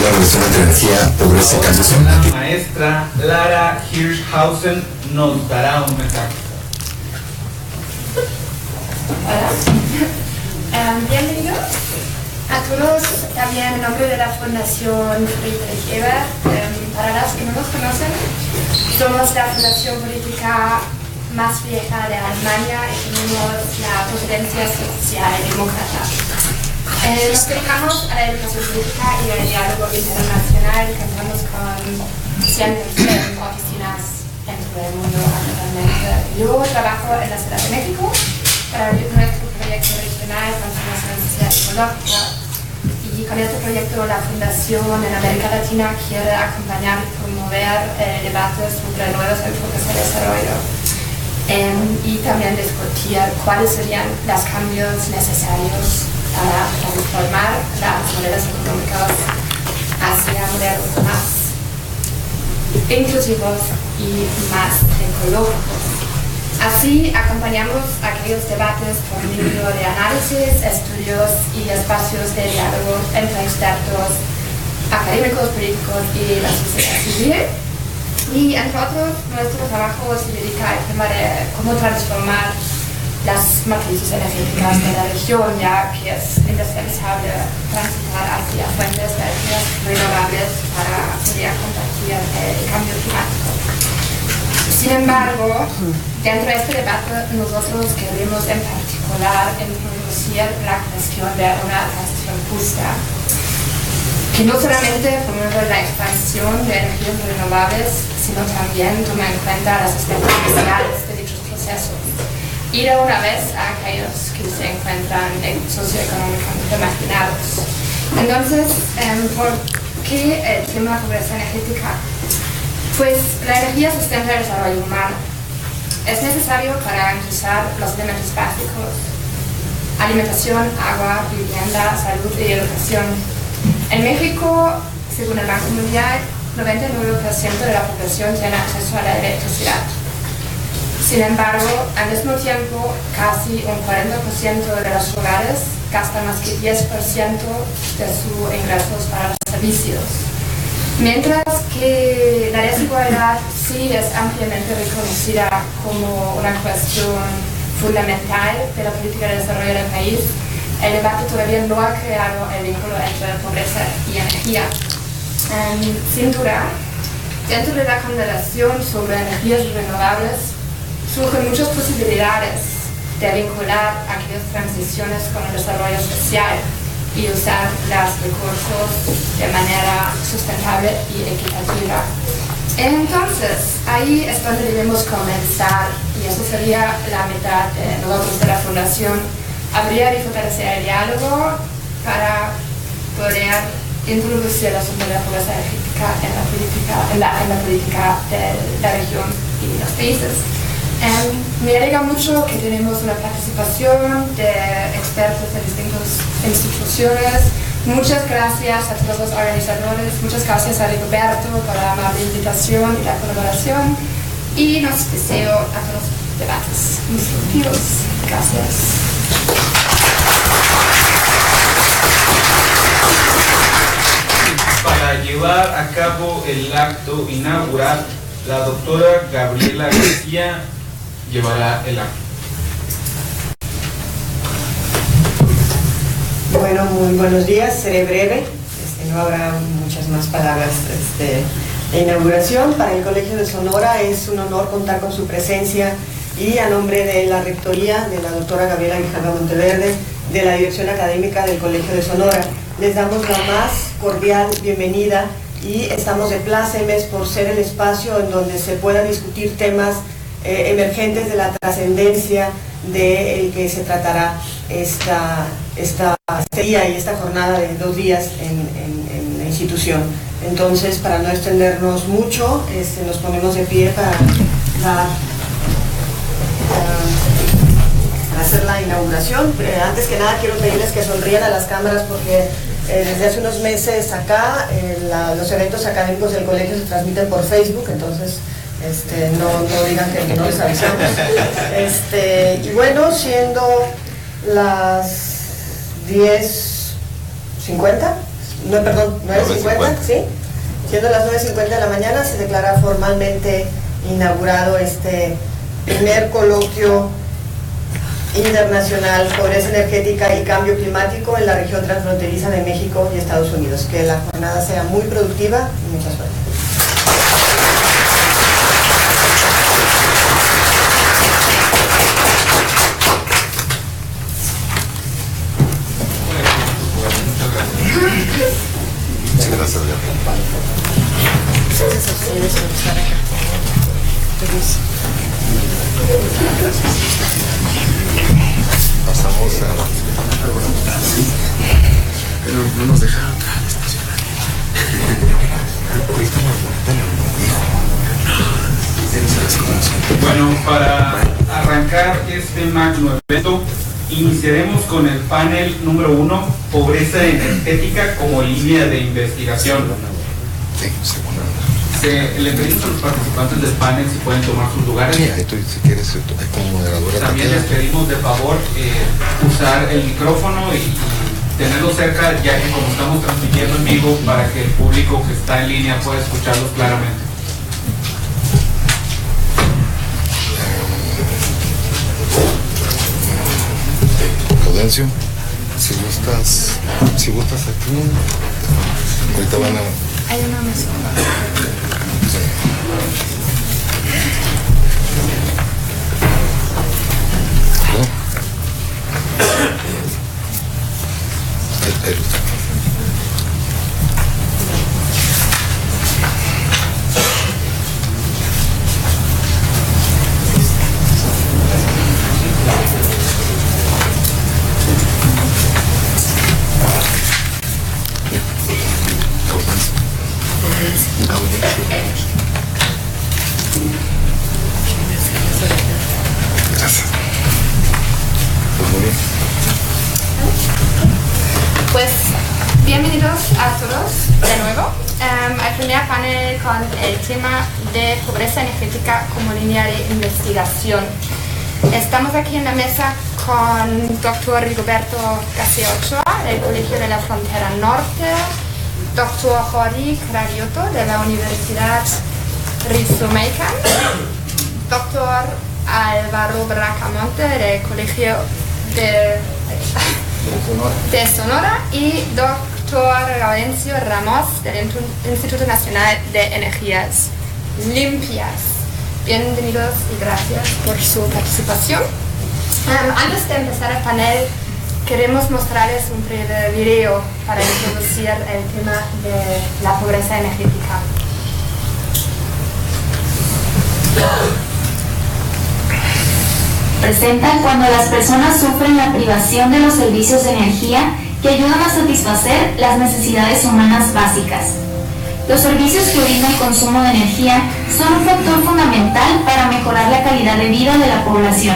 la Revolución de Energía, Pobreza y Cambio Climático. La maestra Lara Hirschhausen nos dará un mensaje. Hola, bienvenidos a todos, también en nombre de la Fundación Friedrich Ebert. Para las que no nos conocen, somos la fundación política más vieja de Alemania y tenemos la presidencia social y demócrata. Nos dedicamos a la educación política y al diálogo internacional, contamos con 100 oficinas en todo el mundo actualmente. Yo trabajo en la Ciudad de México para nuestro proyecto regional Transformación Social y Ecológica, y con este proyecto la Fundación en América Latina quiere acompañar y promover debates sobre nuevos enfoques de desarrollo. Y también discutir cuáles serían los cambios necesarios para transformar las modelos económicas hacia modelos más inclusivos y más ecológicos. Así acompañamos aquellos debates por medio de análisis, estudios y espacios de diálogo entre expertos, académicos, políticos y la sociedad civil. Y entre otros, nuestro trabajo se dedica al tema de cómo transformar las matrices energéticas de la región, ya que es indispensable transitar hacia fuentes de energías renovables para poder combatir el cambio climático. Sin embargo, dentro de este debate nosotros queremos en particular introducir la cuestión de una transición justa, que no solamente promueve la expansión de energías renovables, sino también toma en cuenta los aspectos sociales de dichos procesos y de una vez a aquellos que se encuentran socioeconómicamente marginados. Entonces, ¿por qué el tema de pobreza energética? Pues la energía sustenta el desarrollo humano. Es necesario para garantizar los elementos básicos: alimentación, agua, vivienda, salud y educación. En México, según el Banco Mundial, 99% de la población tiene acceso a la electricidad. Sin embargo, al mismo tiempo, casi un 40% de los hogares gastan más que 10% de sus ingresos para los servicios. Mientras que la desigualdad sí es ampliamente reconocida como una cuestión fundamental de la política de desarrollo del país, el debate todavía no ha creado el vínculo entre pobreza y energía. Sin duda, dentro de la conversación sobre energías renovables surgen muchas posibilidades de vincular aquellas transiciones con el desarrollo social y usar los recursos de manera sustentable y equitativa. Entonces, ahí es donde debemos comenzar, y eso sería la meta de nosotros de la Fundación: abrir y fortalecer el diálogo para poder introducir el asunto de la pobreza energética en la política de la región y los países. Me alegra mucho que tenemos una participación de expertos de distintas instituciones. Muchas gracias a todos los organizadores, muchas gracias a Rigoberto por la amable invitación y la colaboración, y nos deseo a todos los debates instructivos. Gracias. Para llevar a cabo el acto inaugural, la doctora Gabriela García llevará el acto. Bueno, muy buenos días, seré breve, no habrá muchas más palabras de inauguración. Para el Colegio de Sonora es un honor contar con su presencia, y a nombre de la Rectoría, de la doctora Gabriela Grijalva Monteverde, de la Dirección Académica del Colegio de Sonora, les damos la más cordial bienvenida y estamos de plácemes por ser el espacio en donde se pueda discutir temas emergentes de la trascendencia del que se tratará este día y esta jornada de 2 días en la institución. Entonces, para no extendernos mucho, nos ponemos de pie para hacer la inauguración. Antes que nada, quiero pedirles que sonrían a las cámaras, porque desde hace unos meses acá los eventos académicos del colegio se transmiten por Facebook, entonces no digan que no les avisamos. Y bueno, siendo las 10:50, 9:50, ¿sí? Siendo las 9:50 de la mañana, se declara formalmente inaugurado este primer coloquio internacional, pobreza energética y cambio climático en la región transfronteriza de México y Estados Unidos. Que la jornada sea muy productiva y mucha suerte. Muchas gracias, pasamos a... Pero no nos dejaron entrar al estacionar. Bueno, para arrancar este magno evento, iniciaremos con el panel número 1, pobreza energética como línea de investigación. Le pedimos a los participantes del panel si pueden tomar sus lugares. Mira, si quieres, como moderadora. También les pedimos de favor usar el micrófono y tenerlo cerca, ya que como estamos transmitiendo en vivo, para que el público que está en línea pueda escucharlos claramente. Prudencio, si gustas aquí, ahorita van a... Hay una mesa. Sí. Ahí está. Gracias. Pues muy bien. Pues bienvenidos a todos de nuevo al primer panel con el tema de pobreza energética como línea de investigación. Estamos aquí en la mesa con el doctor Rigoberto García Ochoa del Colegio de la Frontera Norte, doctor Jordi Cravioto de la Universidad Rizomaican, doctor Álvaro Bracamonte del Colegio de Sonora y doctor Gaudencio Ramos del Instituto Nacional de Energías Limpias. Bienvenidos y gracias por su participación. Antes de empezar el panel, queremos mostrarles un breve video para introducir el tema de la pobreza energética. Presenta cuando las personas sufren la privación de los servicios de energía que ayudan a satisfacer las necesidades humanas básicas. Los servicios que brinda el consumo de energía son un factor fundamental para mejorar la calidad de vida de la población.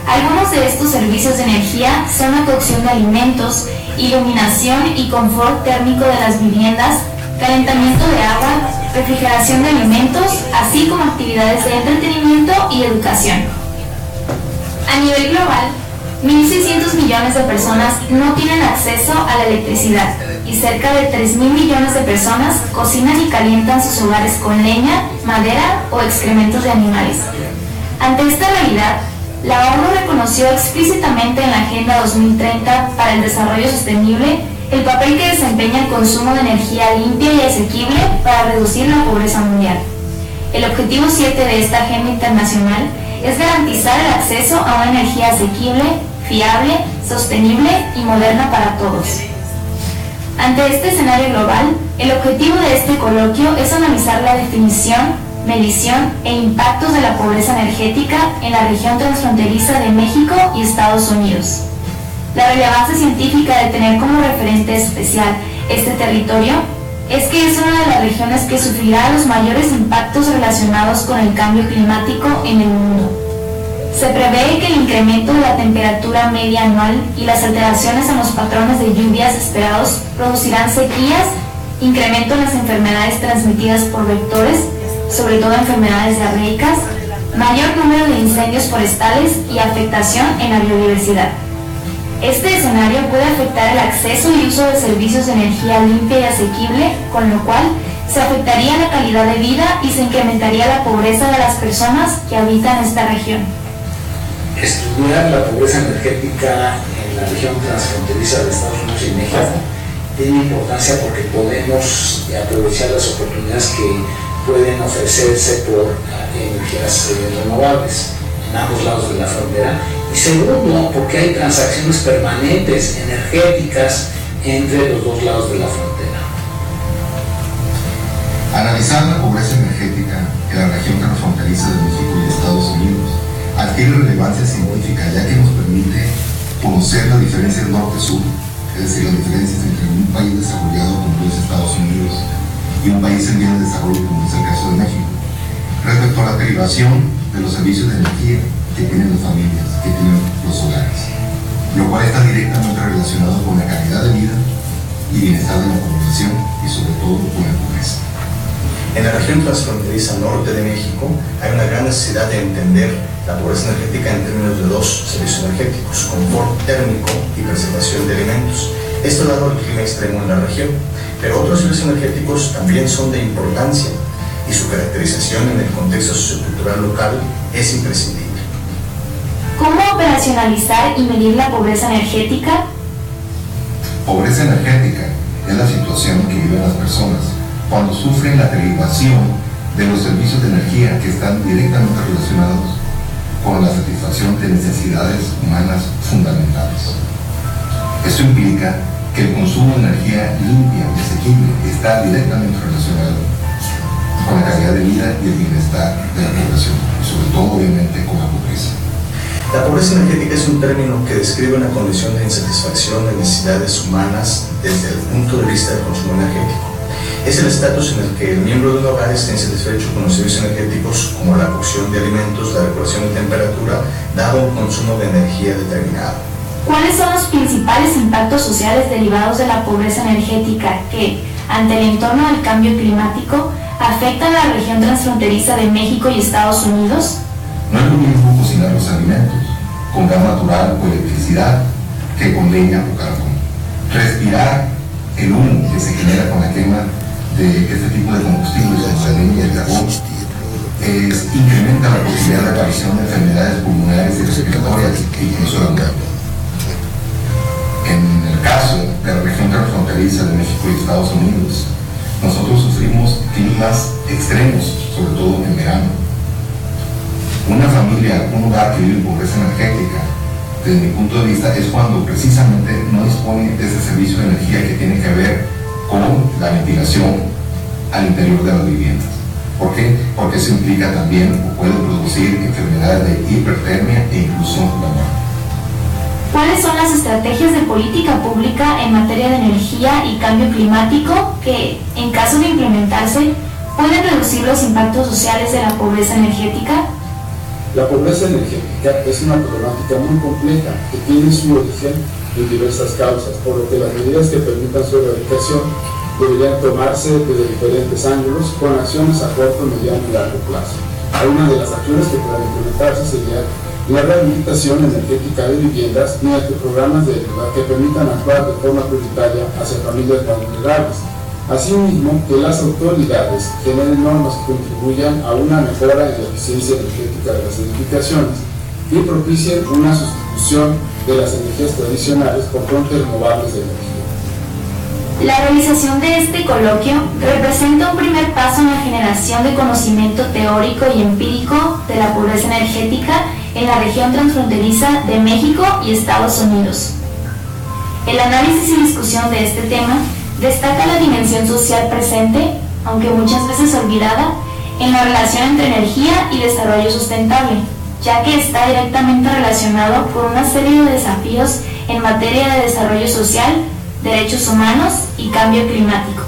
Algunos de estos servicios de energía son la cocción de alimentos, iluminación y confort térmico de las viviendas, calentamiento de agua, refrigeración de alimentos, así como actividades de entretenimiento y educación. A nivel global, 1.600 millones de personas no tienen acceso a la electricidad y cerca de 3.000 millones de personas cocinan y calientan sus hogares con leña, madera o excrementos de animales. Ante esta realidad, la ONU reconoció explícitamente en la Agenda 2030 para el Desarrollo Sostenible el papel que desempeña el consumo de energía limpia y asequible para reducir la pobreza mundial. El objetivo 7 de esta agenda internacional es garantizar el acceso a una energía asequible, fiable, sostenible y moderna para todos. Ante este escenario global, el objetivo de este coloquio es analizar la definición, medición e impactos de la pobreza energética en la región transfronteriza de México y Estados Unidos. La relevancia científica de tener como referente especial este territorio es que es una de las regiones que sufrirá los mayores impactos relacionados con el cambio climático en el mundo. Se prevé que el incremento de la temperatura media anual y las alteraciones en los patrones de lluvias esperados producirán sequías, incremento en las enfermedades transmitidas por vectores, sobre todo enfermedades diarreicas, mayor número de incendios forestales y afectación en la biodiversidad. Este escenario puede afectar el acceso y uso de servicios de energía limpia y asequible, con lo cual se afectaría la calidad de vida y se incrementaría la pobreza de las personas que habitan esta región. Estudiar la pobreza energética en la región transfronteriza de Estados Unidos y México tiene importancia porque podemos aprovechar las oportunidades que pueden ofrecerse por energías renovables en ambos lados de la frontera. Y segundo, porque hay transacciones permanentes energéticas entre los dos lados de la frontera. Analizar la pobreza energética en la región transfronteriza de México y Estados Unidos adquiere relevancia científica, ya que nos permite conocer las diferencias norte-sur, es decir, las diferencias entre un país desarrollado como es Estados Unidos y un país en vías de desarrollo como es el caso de México, respecto a la derivación de los servicios de energía que tienen las familias, que tienen los hogares, lo cual está directamente relacionado con la calidad de vida y bienestar de la población y sobre todo con la pobreza. En la región transfronteriza norte de México hay una gran necesidad de entender la pobreza energética en términos de dos servicios energéticos: confort térmico y preservación de alimentos. Esto dado el clima extremo en la región, pero otros servicios energéticos también son de importancia y su caracterización en el contexto sociocultural local es imprescindible. ¿Cómo operacionalizar y medir la pobreza energética? Pobreza energética es la situación que viven las personas cuando sufren la derivación de los servicios de energía que están directamente relacionados con la satisfacción de necesidades humanas fundamentales. Esto implica que el consumo de energía limpia y asequible está directamente relacionado con la calidad de vida y el bienestar de la población, y sobre todo obviamente con la pobreza. La pobreza energética es un término que describe una condición de insatisfacción de necesidades humanas desde el punto de vista del consumo energético. Es el estatus en el que el miembro de un hogar está insatisfecho con los servicios energéticos como la cocción de alimentos, la regulación de temperatura, dado un consumo de energía determinado. ¿Cuáles son los principales impactos sociales derivados de la pobreza energética que, ante el entorno del cambio climático, afectan a la región transfronteriza de México y Estados Unidos? No es lo mismo cocinar los alimentos con gas natural o electricidad que con leña o carbón. Respirar el humo que se genera con la quema de este tipo de combustibles como la leña y el carbón incrementa la posibilidad de aparición de enfermedades pulmonares y respiratorias que incluso la muerte. En el caso de la región transfronteriza de México y Estados Unidos, nosotros sufrimos climas extremos, sobre todo en verano. Una familia, un hogar que vive en pobreza energética, desde mi punto de vista, es cuando precisamente no dispone de ese servicio de energía que tiene que ver con la ventilación al interior de las viviendas. ¿Por qué? Porque eso implica también o puede producir enfermedades de hipertermia e incluso la muerte. ¿Cuáles son las estrategias de política pública en materia de energía y cambio climático que, en caso de implementarse, pueden reducir los impactos sociales de la pobreza energética? La pobreza energética es una problemática muy compleja que tiene su origen en diversas causas, por lo que las medidas que permitan su erradicación deberían tomarse desde diferentes ángulos con acciones a corto, mediano y largo plazo. Una de las acciones que puedan implementarse sería la rehabilitación energética de viviendas mediante programas de ayuda que permitan actuar de forma prioritaria hacia familias más vulnerables. Asimismo, que las autoridades generen normas que contribuyan a una mejora en la eficiencia energética de las edificaciones y propicien una sustitución de las energías tradicionales por fuentes renovables de energía. La realización de este coloquio representa un primer paso en la generación de conocimiento teórico y empírico de la pobreza energética en la región transfronteriza de México y Estados Unidos. El análisis y discusión de este tema destaca la dimensión social presente, aunque muchas veces olvidada, en la relación entre energía y desarrollo sustentable, ya que está directamente relacionado con una serie de desafíos en materia de desarrollo social, derechos humanos y cambio climático.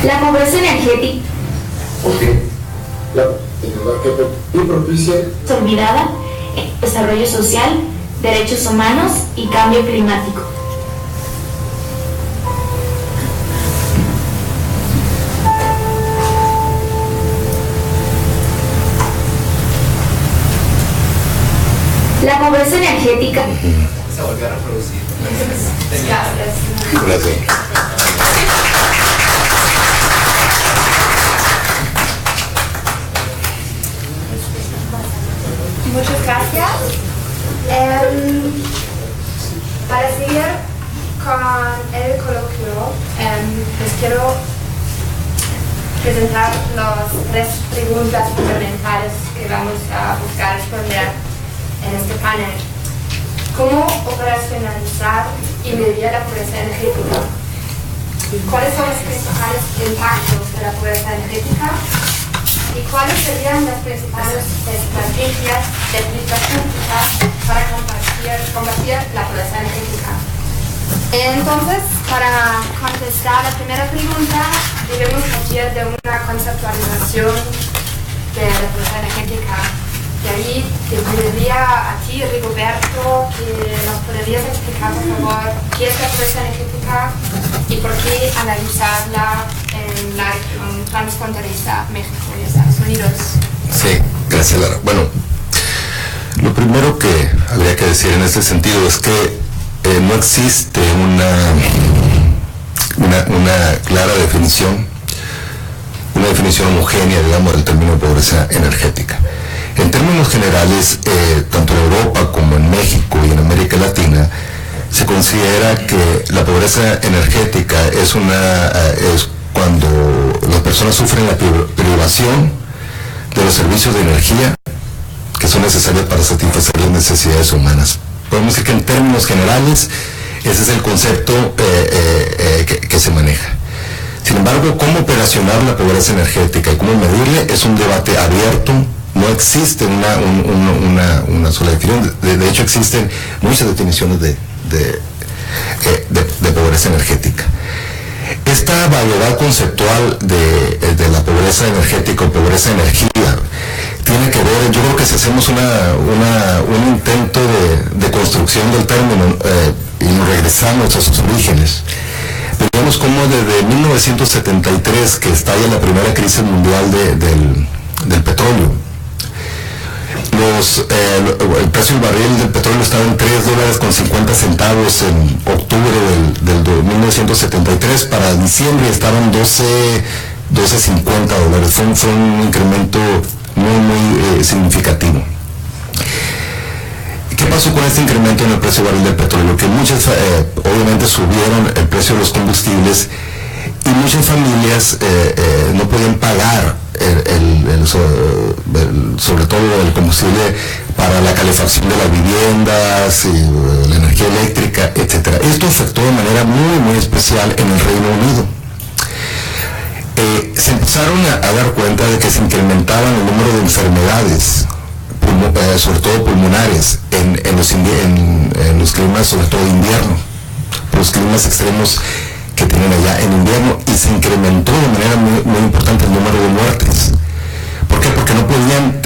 La pobreza energética Y propicia olvidada, el desarrollo social, derechos humanos y cambio climático. La pobreza energética. Se volvió a reproducir. Gracias. Muchas gracias. Para seguir con el coloquio, les quiero presentar las 3 preguntas fundamentales que vamos a buscar responder en este panel. ¿Cómo operacionalizar y medir la pobreza energética? ¿Cuáles son los principales impactos de la pobreza energética? ¿Y cuáles serían las principales estrategias de aplicación para combatir la pobreza energética? Entonces, para contestar la primera pregunta, debemos partir de una conceptualización de la pobreza energética. De ahí te pediría a ti, Rigoberto, que nos podrías explicar, por favor, qué es la pobreza energética y por qué analizarla en la región transfronteriza México y Estados Unidos. Sí, gracias, Lara. Bueno, lo primero que habría que decir en este sentido es que no existe una clara definición, una definición homogénea, digamos, del término pobreza energética. En términos generales, tanto en Europa como en México y en América Latina, se considera que la pobreza energética es cuando las personas sufren la privación de los servicios de energía que son necesarios para satisfacer las necesidades humanas. Podemos decir que en términos generales ese es el concepto que se maneja. Sin embargo, cómo operacionar la pobreza energética y cómo medirla es un debate abierto. No existe una sola definición. De hecho, existen muchas definiciones de pobreza energética. Esta variedad conceptual de la pobreza energética o pobreza energía tiene que ver, yo creo que si hacemos un intento de construcción del término y regresamos a sus orígenes, vemos cómo desde 1973, que estalla la primera crisis mundial del petróleo, el precio del barril del petróleo estaba en $3.50 en octubre del 1973, para diciembre estaban $12.50. Fue un incremento muy significativo. ¿Qué pasó con este incremento en el precio del barril del petróleo? Que muchas, obviamente, subieron el precio de los combustibles y muchas familias no podían pagar sobre todo el combustible para la calefacción de las viviendas, y la energía eléctrica, etc. Esto afectó de manera muy especial en el Reino Unido. Se empezaron a dar cuenta de que se incrementaban el número de enfermedades, sobre todo pulmonares, en los climas, sobre todo de invierno, los climas extremos que tienen allá en invierno, y se incrementó de manera muy importante el número de muertes. ¿Por qué? Porque no podían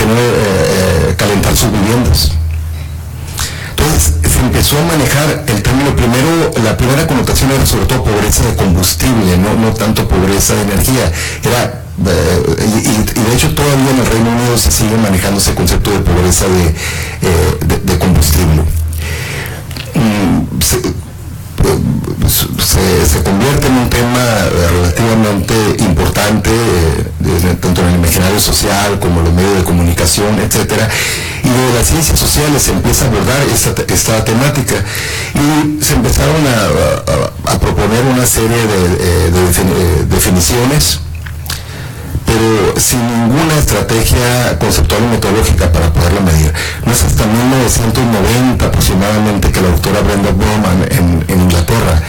calentar sus viviendas. Entonces se empezó a manejar el término, la primera connotación era sobre todo pobreza de combustible, no tanto pobreza de energía. Y de hecho todavía en el Reino Unido se sigue manejando ese concepto de pobreza de combustible. Se convierte en un tema relativamente importante, tanto en el imaginario social como en los medios de comunicación, etcétera, y de las ciencias sociales se empieza a abordar esta temática, y se empezaron a proponer una serie de definiciones, pero sin ninguna estrategia conceptual y metodológica para poderla medir. No es hasta 1990 aproximadamente que la doctora Brenda Bowman en Inglaterra,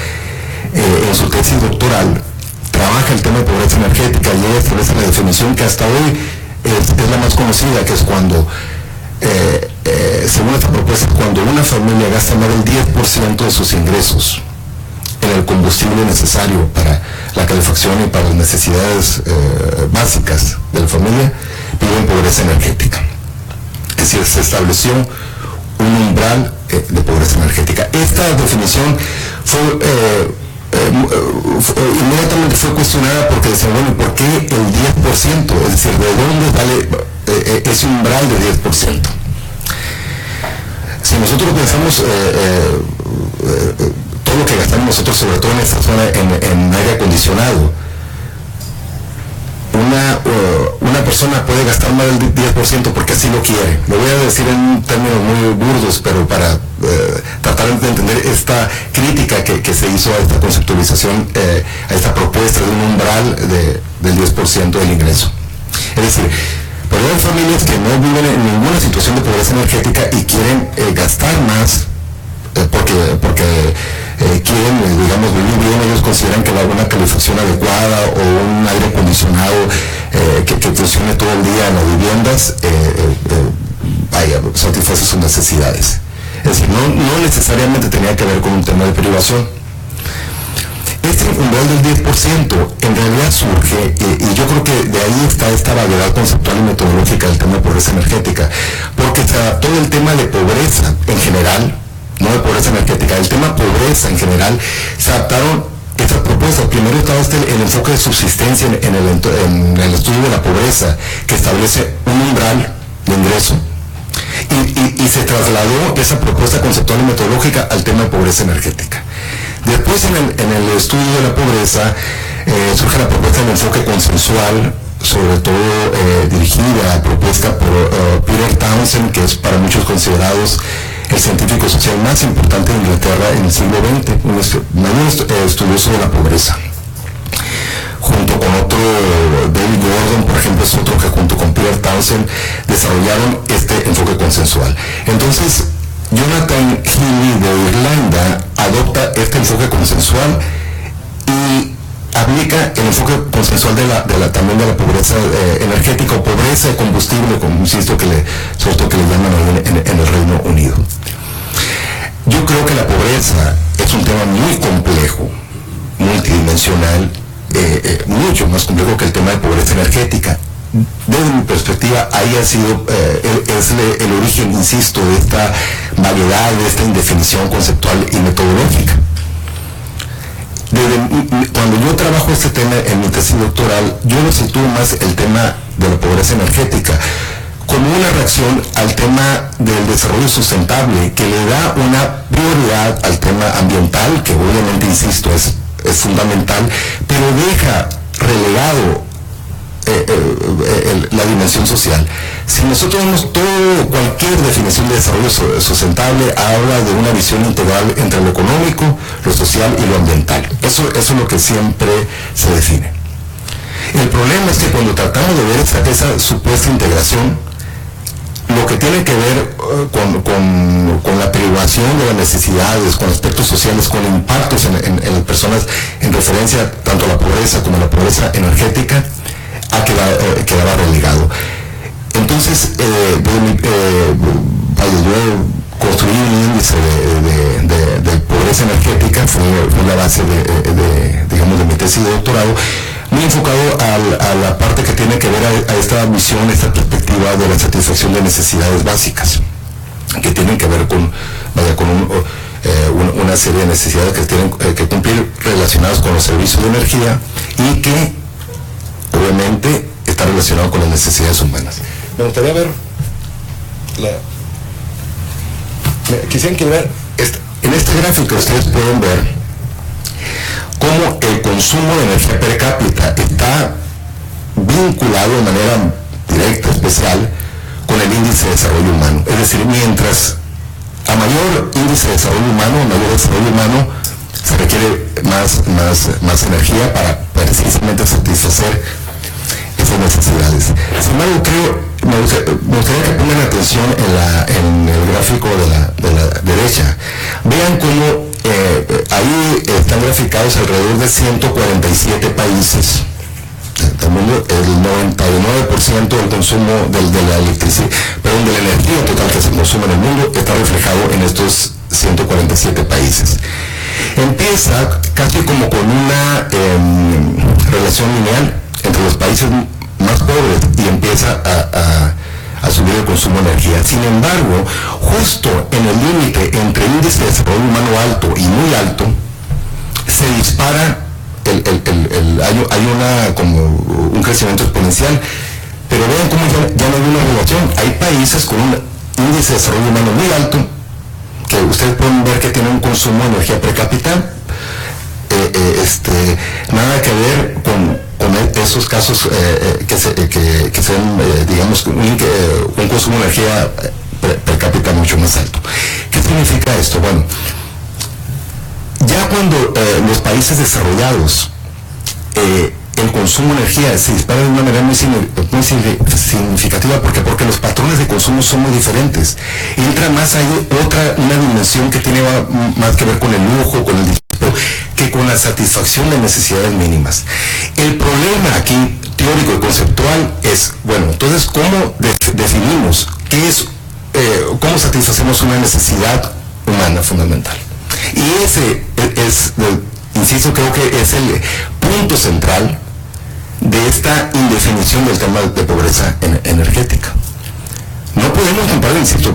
en su tesis doctoral, trabaja el tema de pobreza energética y ella establece la definición que hasta hoy es la más conocida, que es cuando, según esta propuesta, cuando una familia gasta más del 10% de sus ingresos en el combustible necesario para la calefacción y para las necesidades básicas de la familia, vive en pobreza energética. Es decir, se estableció un umbral de pobreza energética. Esta definición inmediatamente fue cuestionada porque decían, bueno, ¿y por qué el 10%? Es decir, ¿de dónde sale ese umbral de 10%? Si nosotros pensamos todo lo que gastamos nosotros, sobre todo en esta zona, en aire acondicionado, una persona puede gastar más del 10% porque así lo quiere. Lo voy a decir en términos muy burdos, pero para tratar de entender esta crítica que se hizo a esta conceptualización, a esta propuesta de un umbral del 10% del ingreso. Es decir, pero hay familias que no viven en ninguna situación de pobreza energética y quieren gastar más porque quieren, digamos, vivir bien. Ellos consideran que una calefacción adecuada o un aire acondicionado que funcione todo el día en las viviendas satisface sus necesidades. Es decir, no necesariamente tenía que ver con un tema de privación. Este umbral del 10% en realidad surge, y yo creo que de ahí está esta variedad conceptual y metodológica del tema de pobreza energética, porque se adaptó el tema de pobreza en general, no de pobreza energética, el tema pobreza en general, se adaptaron estas propuestas. Primero estaba el enfoque de subsistencia en el estudio de la pobreza, que establece un umbral de ingreso, y se trasladó esa propuesta conceptual y metodológica al tema de pobreza energética. Después en el estudio de la pobreza surge la propuesta del enfoque consensual, sobre todo dirigida, propuesta por Peter Townsend, que es para muchos considerados el científico social más importante de Inglaterra en el siglo XX, un estudioso de la pobreza. Junto con otro, David Gordon, por ejemplo, es otro que junto con Peter Townsend desarrollaron este enfoque consensual. Entonces, Jonathan Healy de Irlanda adopta este enfoque consensual y aplica el enfoque consensual también de la pobreza energética o pobreza de combustible, como insisto, sobre todo que le llaman ahí en el Reino Unido. Yo creo que la pobreza es un tema muy complejo, multidimensional, mucho más complejo que el tema de pobreza energética. Desde mi perspectiva, ahí ha sido, es el origen, insisto, de esta variedad, de esta indefinición conceptual y metodológica. Cuando yo trabajo este tema en mi tesis doctoral, yo lo sitúo más el tema de la pobreza energética como una reacción al tema del desarrollo sustentable, que le da una prioridad al tema ambiental, que obviamente, insisto, es fundamental, pero deja relegado la dimensión social. Si nosotros vemos cualquier definición de desarrollo sustentable, habla de una visión integral entre lo económico, lo social y lo ambiental. Eso es lo que siempre se define. El problema es que cuando tratamos de ver esa supuesta integración, lo que tiene que ver con la privación de las necesidades, con aspectos sociales, con impactos en las personas, en referencia tanto a la pobreza como a la pobreza energética, quedaba relegado. Entonces, yo construí un índice de pobreza energética, fue la base de mi tesis de doctorado, muy enfocado a la parte que tiene que ver a esta visión, esta perspectiva de la satisfacción de necesidades básicas, que tienen que ver con una serie de necesidades que tienen que cumplir relacionadas con los servicios de energía y que obviamente está relacionado con las necesidades humanas. Me gustaría ver quisieran que ver en este gráfico. Ustedes pueden ver cómo el consumo de energía per cápita está vinculado de manera directa, especial, con el índice de desarrollo humano. Es decir, mientras a mayor índice de desarrollo humano, se requiere más energía para precisamente satisfacer esas necesidades. Sin embargo, me gustaría que pongan atención en el gráfico de la derecha. Vean cómo ahí están graficados alrededor de 147 países. El 99% del consumo de la electricidad, de la energía total que se consume en el mundo está reflejado en estos 147 países. Empieza casi como con una relación lineal entre los países más pobres y empieza a a subir el consumo de energía. Sin embargo, justo en el límite entre índice de desarrollo humano alto y muy alto, se dispara hay como un crecimiento exponencial. Pero vean cómo ya no hay una relación. Hay países con un índice de desarrollo humano muy alto, que ustedes pueden ver que tienen un consumo de energía per cápita, nada que ver con esos casos que sean, digamos, un consumo de energía per cápita mucho más alto. ¿Qué significa esto? Bueno, ya cuando los países desarrollados el consumo de energía se dispara de una manera muy significativa, porque los patrones de consumo son muy diferentes. Entra más ahí una dimensión que tiene más que ver con el lujo, con el disfrute, que con la satisfacción de necesidades mínimas. El problema aquí, teórico y conceptual, es, bueno, entonces, ¿cómo definimos qué es, cómo satisfacemos una necesidad humana fundamental? Y ese es, insisto, creo que es el punto central de esta indefinición del tema de pobreza energética. No podemos comparar, insisto,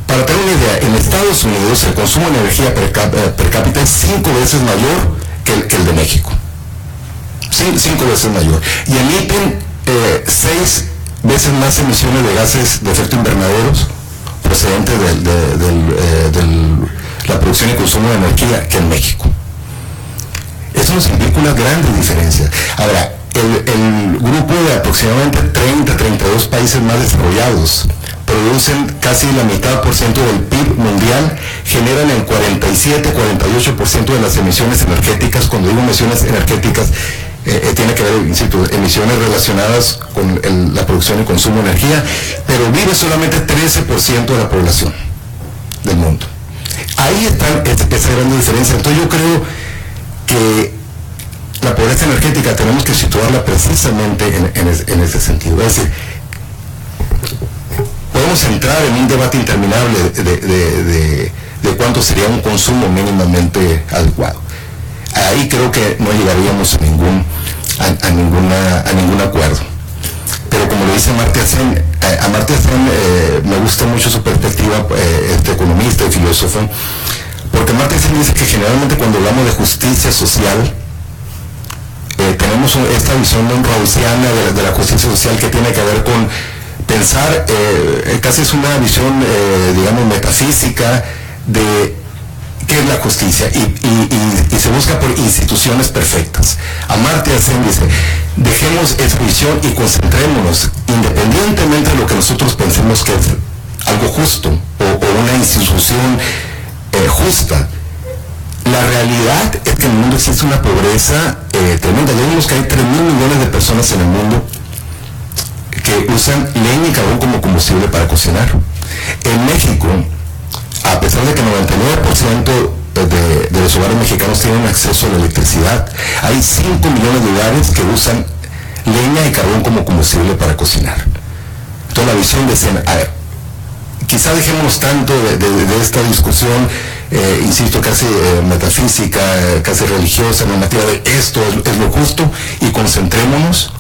para tener una idea, en Estados Unidos el consumo de energía per cápita es 5 veces mayor que el de México. 5 veces mayor. Y emiten 6 veces más emisiones de gases de efecto invernadero procedentes de la producción y consumo de energía que en México. Eso nos implica una gran diferencia. Ahora, el grupo de aproximadamente 32 países más desarrollados producen casi la mitad del PIB mundial, generan el 47-48% de las emisiones energéticas. Cuando digo emisiones energéticas, tiene que ver, insisto, emisiones relacionadas con la producción y consumo de energía, pero vive solamente 13% de la población del mundo. Ahí está esa gran diferencia. Entonces yo creo que la pobreza energética tenemos que situarla precisamente en ese sentido. Es decir, podemos entrar en un debate interminable de cuánto sería un consumo mínimamente adecuado. Ahí creo que no llegaríamos a ningún acuerdo. Pero como le dice Amartya Sen, a Amartya Sen me gusta mucho su perspectiva, este economista y filósofo, porque Amartya Sen dice que generalmente cuando hablamos de justicia social, tenemos esta visión rawlsiana de la justicia social que tiene que ver con pensar, casi es una visión, digamos, metafísica de qué es la justicia y se busca por instituciones perfectas. Amartya Sen dice, dejemos esa visión y concentrémonos, independientemente de lo que nosotros pensemos que es algo justo o una institución justa. La realidad es que en el mundo existe una pobreza tremenda. Ya vimos que hay 3.000 millones de personas en el mundo que usan leña y carbón como combustible para cocinar. En México, a pesar de que el 99% de los hogares mexicanos tienen acceso a la electricidad, hay 5 millones de hogares que usan leña y carbón como combustible para cocinar. Entonces la visión de Sen, a ver, quizá dejémonos tanto de esta discusión, insisto, casi metafísica, casi religiosa, normativa, de esto es lo justo, y concentrémonos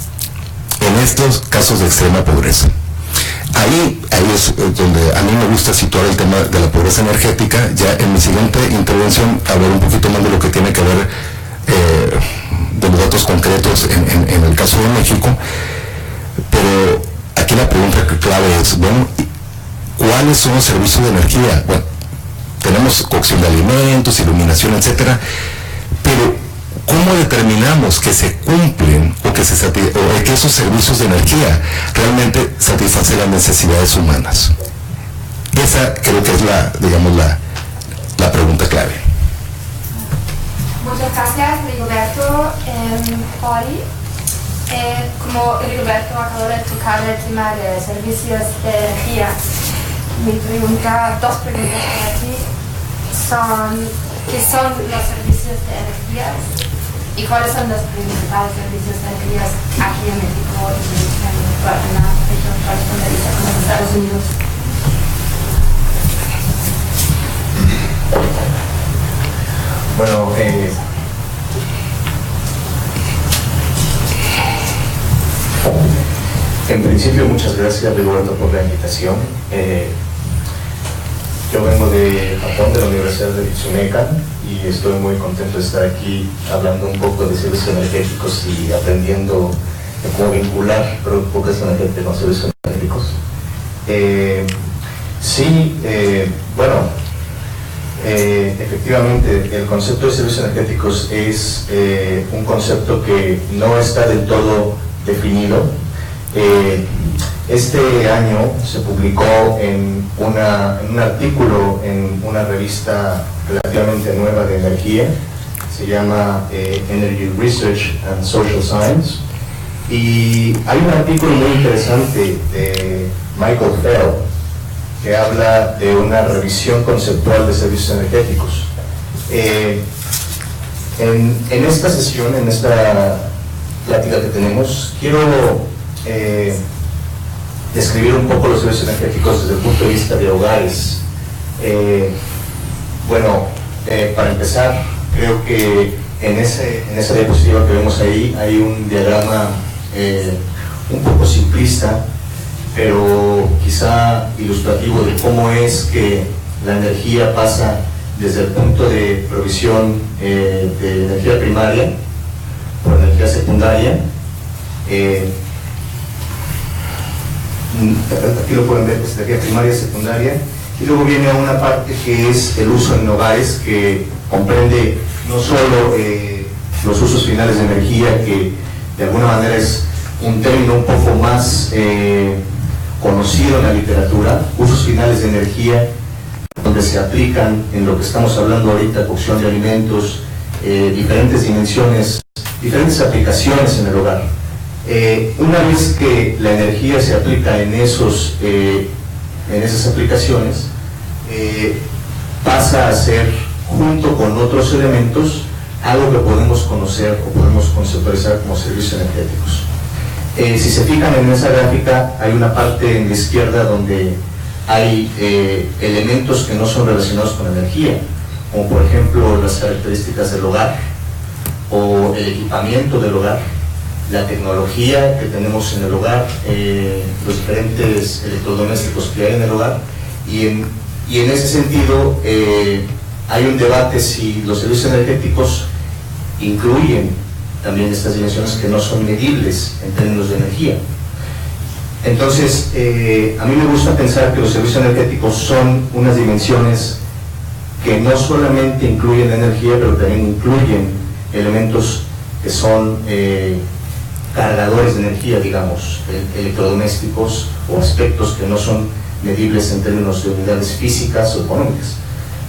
en estos casos de extrema pobreza. Ahí es donde a mí me gusta situar el tema de la pobreza energética. Ya en mi siguiente intervención hablaré un poquito más de lo que tiene que ver de los datos concretos en el caso de México, pero aquí la pregunta clave es, bueno, ¿cuáles son los servicios de energía? Bueno, tenemos cocción de alimentos, iluminación, etcétera, pero ¿cómo determinamos que se cumplen o que esos servicios de energía realmente satisfacen las necesidades humanas? Esa creo que es la pregunta clave. Muchas gracias, Rigoberto. Hoy, como Rigoberto acabó de tocar el tema de servicios de energía, dos preguntas para ti son: ¿qué son los servicios de energía y cuáles son los principales servicios de energía aquí en México y en la región transfronteriza con los Estados Unidos? Bueno, En principio, muchas gracias, Rigoberto, por la invitación. Yo vengo de Japón, de la Universidad de Ritsumeikan, y estoy muy contento de estar aquí hablando un poco de servicios energéticos y aprendiendo cómo vincular productos energéticos con servicios energéticos. Efectivamente, el concepto de servicios energéticos es un concepto que no está del todo definido. Este año se publicó en un artículo en una revista relativamente nueva de energía, se llama Energy Research and Social Science, y hay un artículo muy interesante de Michael Fell que habla de una revisión conceptual de servicios energéticos. En esta sesión, en esta plática que tenemos, quiero describir un poco los servicios energéticos desde el punto de vista de hogares. Para empezar, creo que en esa diapositiva que vemos ahí hay un diagrama un poco simplista, pero quizá ilustrativo de cómo es que la energía pasa desde el punto de provisión de energía primaria por energía secundaria. Aquí lo pueden ver, pues, energía primaria, secundaria, y luego viene a una parte que es el uso en hogares, que comprende no solo los usos finales de energía, que de alguna manera es un término un poco más conocido en la literatura, usos finales de energía, donde se aplican en lo que estamos hablando ahorita, cocción de alimentos, diferentes dimensiones, diferentes aplicaciones en el hogar. Una vez que la energía se aplica en esas aplicaciones, pasa a ser, junto con otros elementos, algo que podemos conocer o podemos conceptualizar como servicios energéticos. Si se fijan en esa gráfica, hay una parte en la izquierda donde hay elementos que no son relacionados con energía, como por ejemplo las características del hogar o el equipamiento del hogar, la tecnología que tenemos en el hogar, los diferentes electrodomésticos que hay en el hogar, y en ese sentido hay un debate si los servicios energéticos incluyen también estas dimensiones que no son medibles en términos de energía. Entonces, a mí me gusta pensar que los servicios energéticos son unas dimensiones que no solamente incluyen la energía, pero también incluyen elementos que son cargadores de energía, digamos, electrodomésticos, o aspectos que no son medibles en términos de unidades físicas o económicas.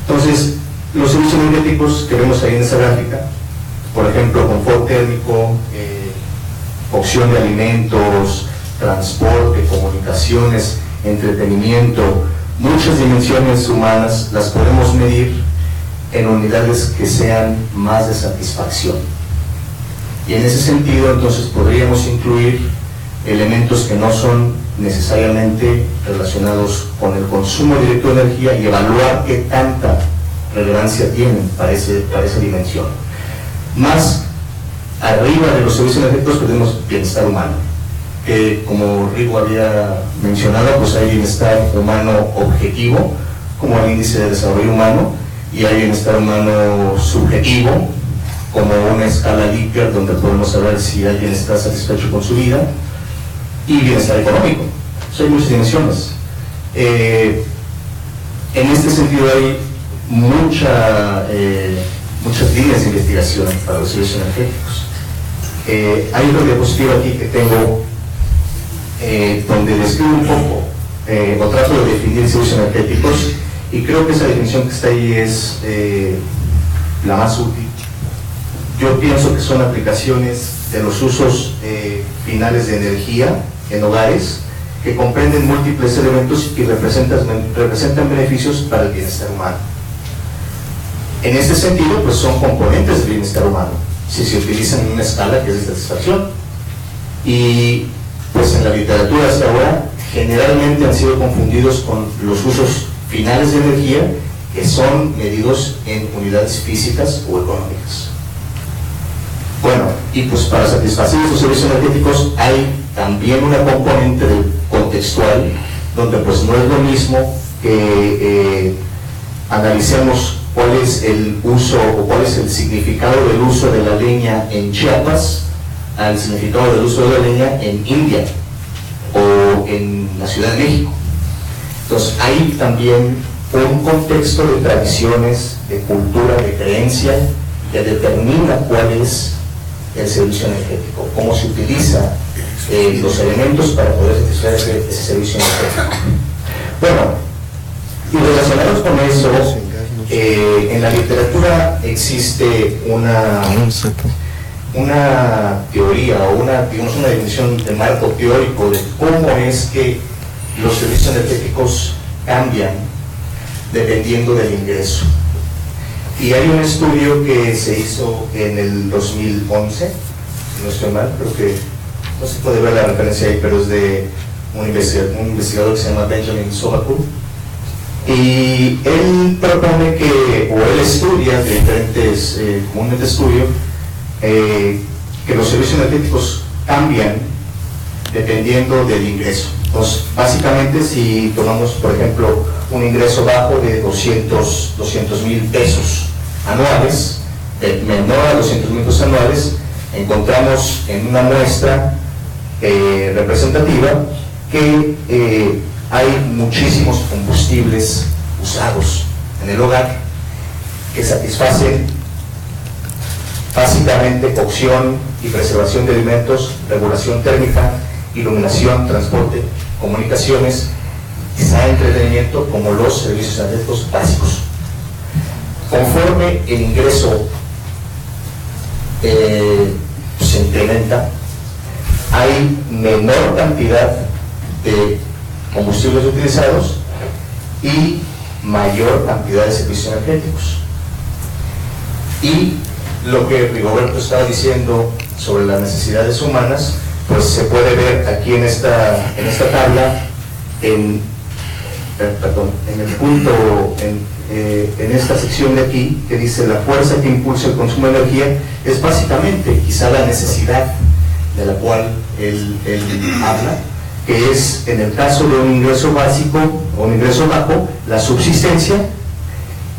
Entonces, los servicios energéticos que vemos ahí en esa gráfica, por ejemplo, confort térmico, cocción de alimentos, transporte, comunicaciones, entretenimiento, muchas dimensiones humanas las podemos medir en unidades que sean más de satisfacción. Y en ese sentido, entonces, podríamos incluir elementos que no son necesariamente relacionados con el consumo directo de energía y evaluar qué tanta relevancia tienen para esa dimensión. Más arriba de los servicios energéticos tenemos bienestar humano, que como Rigo había mencionado, pues hay bienestar humano objetivo, como el índice de desarrollo humano, y hay bienestar humano subjetivo, como una escala Likert, donde podemos saber si alguien está satisfecho con su vida, y bienestar económico. Hay muchas dimensiones. En este sentido hay muchas líneas de investigación para los servicios energéticos. Hay otra diapositiva aquí que tengo donde describo un poco o trato de definir servicios energéticos, y creo que esa definición que está ahí es la más útil. Yo pienso que son aplicaciones de los usos finales de energía en hogares que comprenden múltiples elementos y representan beneficios para el bienestar humano. En este sentido, pues son componentes del bienestar humano, si se utilizan en una escala que es de satisfacción. Y pues en la literatura hasta ahora generalmente han sido confundidos con los usos finales de energía, que son medidos en unidades físicas o económicas. Bueno, y pues para satisfacer esos servicios energéticos hay también una componente contextual, donde pues no es lo mismo que analicemos cuál es el uso o cuál es el significado del uso de la leña en Chiapas al significado del uso de la leña en India o en la Ciudad de México. Entonces hay también un contexto de tradiciones, de cultura, de creencia, que determina cuál es el servicio energético, cómo se utiliza los elementos para poder satisfacer ese servicio energético. Bueno, y relacionados con eso, en la literatura existe una teoría o una definición de marco teórico de cómo es que los servicios energéticos cambian dependiendo del ingreso. Y hay un estudio que se hizo en el 2011, si no estoy mal, creo que no se puede ver la referencia ahí, pero es de un investigador que se llama Benjamin Sobaku. Y él propone que, o él estudia de diferentes, comúnmente estudio, que los servicios energéticos cambian dependiendo del ingreso. Entonces, básicamente, si tomamos, por ejemplo, un ingreso bajo de 200,000 pesos anuales, menor a 200,000 pesos anuales, encontramos en una muestra representativa que hay muchísimos combustibles usados en el hogar que satisfacen básicamente cocción y preservación de alimentos, regulación térmica, iluminación, transporte, comunicaciones, quizá entretenimiento, como los servicios energéticos básicos. Conforme el ingreso se incrementa, hay menor cantidad de combustibles utilizados y mayor cantidad de servicios energéticos. Y lo que Rigoberto estaba diciendo sobre las necesidades humanas, pues se puede ver aquí en esta tabla, en el punto, en esta sección de aquí, que dice la fuerza que impulsa el consumo de energía, es básicamente quizá la necesidad de la cual él habla, que es, en el caso de un ingreso básico o un ingreso bajo, la subsistencia,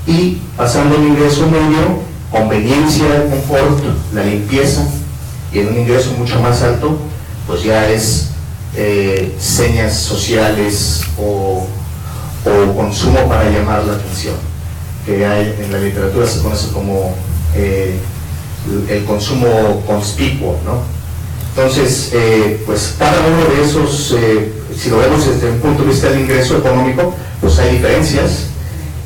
y pasando a un ingreso medio, conveniencia, confort, la limpieza, y en un ingreso mucho más alto, pues ya es señas sociales o consumo para llamar la atención, que hay en la literatura se conoce como el consumo conspicuo, ¿no? Entonces, pues cada uno de esos, si lo vemos desde un punto de vista del ingreso económico, pues hay diferencias,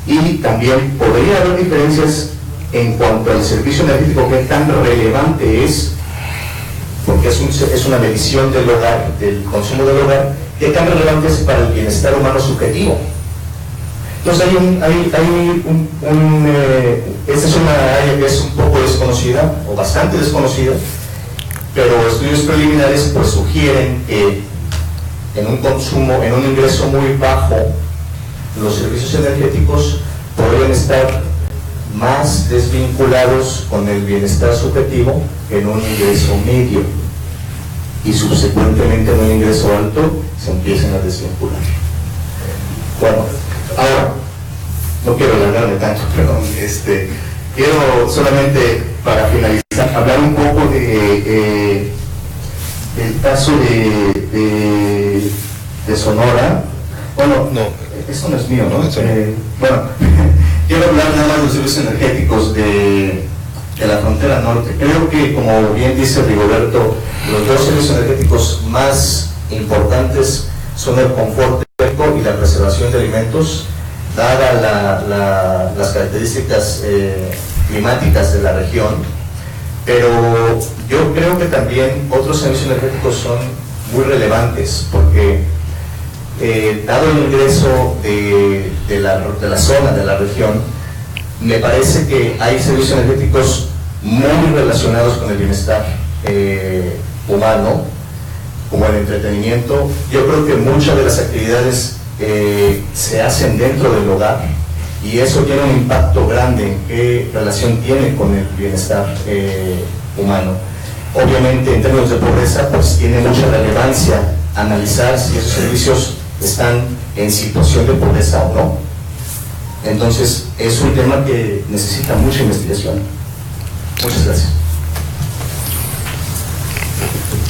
y también podría haber diferencias en cuanto al servicio energético, que tan relevante es, porque es una medición del hogar, del consumo del hogar, que tan relevante es para el bienestar humano subjetivo. Entonces esta es una área que es un poco desconocida, o bastante desconocida, pero estudios preliminares pues sugieren que en un ingreso muy bajo, los servicios energéticos podrían estar más desvinculados con el bienestar subjetivo que en un ingreso medio, y subsecuentemente en un ingreso alto se empiezan a desvincular. Bueno, ahora, no quiero alargarme tanto, perdón, quiero solamente para finalizar hablar un poco del caso de Sonora. Bueno, no, esto no es mío, ¿no? Bueno, quiero hablar nada más de los servicios energéticos de la frontera norte. Creo que, como bien dice Rigoberto, los dos servicios energéticos más importantes son el confort térmico y la preservación de alimentos, dadas las características climáticas de la región. Pero yo creo que también otros servicios energéticos son muy relevantes, porque dado el ingreso de la zona, de la región, me parece que hay servicios energéticos muy relacionados con el bienestar humano, como el entretenimiento. Yo creo que muchas de las actividades se hacen dentro del hogar, y eso tiene un impacto grande en qué relación tiene con el bienestar humano. Obviamente, en términos de pobreza, pues tiene mucha relevancia analizar si esos servicios están en situación de pobreza o no. Entonces, es un tema que necesita mucha investigación. Muchas gracias.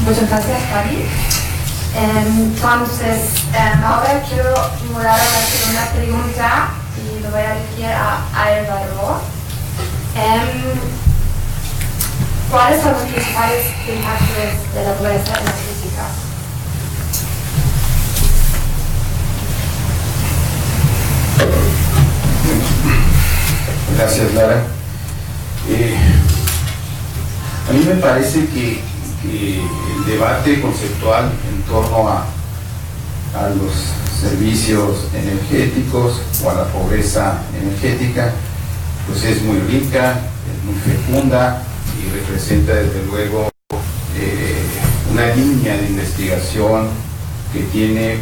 Muchas gracias, Fabi. Entonces, ahora quiero mudar a la segunda pregunta y lo voy a dirigir a Álvaro. ¿Cuáles son los principales impactos de la pobreza energética? Gracias, Lara. A mí me parece que el debate conceptual en torno a los servicios energéticos o a la pobreza energética pues es muy rica, es muy fecunda y representa desde luego una línea de investigación que tiene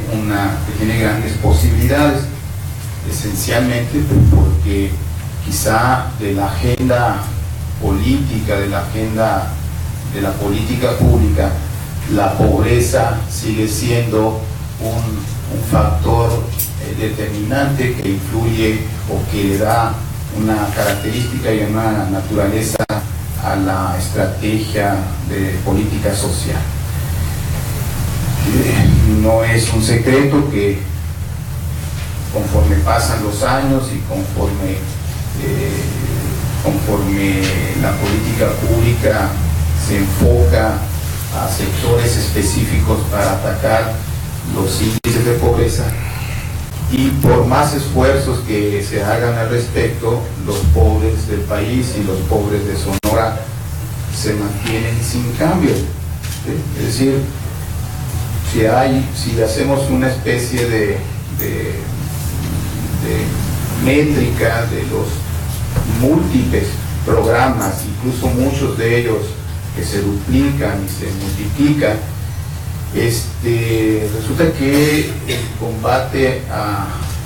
grandes posibilidades, esencialmente porque quizá de la agenda política, de la agenda de la política pública, la pobreza sigue siendo un factor determinante que influye o que le da una característica y una naturaleza a la estrategia de política social. No es un secreto que conforme pasan los años y conforme la política pública se enfoca a sectores específicos para atacar los índices de pobreza, y por más esfuerzos que se hagan al respecto, los pobres del país y los pobres de Sonora se mantienen sin cambio. ¿Sí? Es decir, si hacemos una especie de métrica de los múltiples programas, incluso muchos de ellos que se duplican y se multiplican, resulta que el combate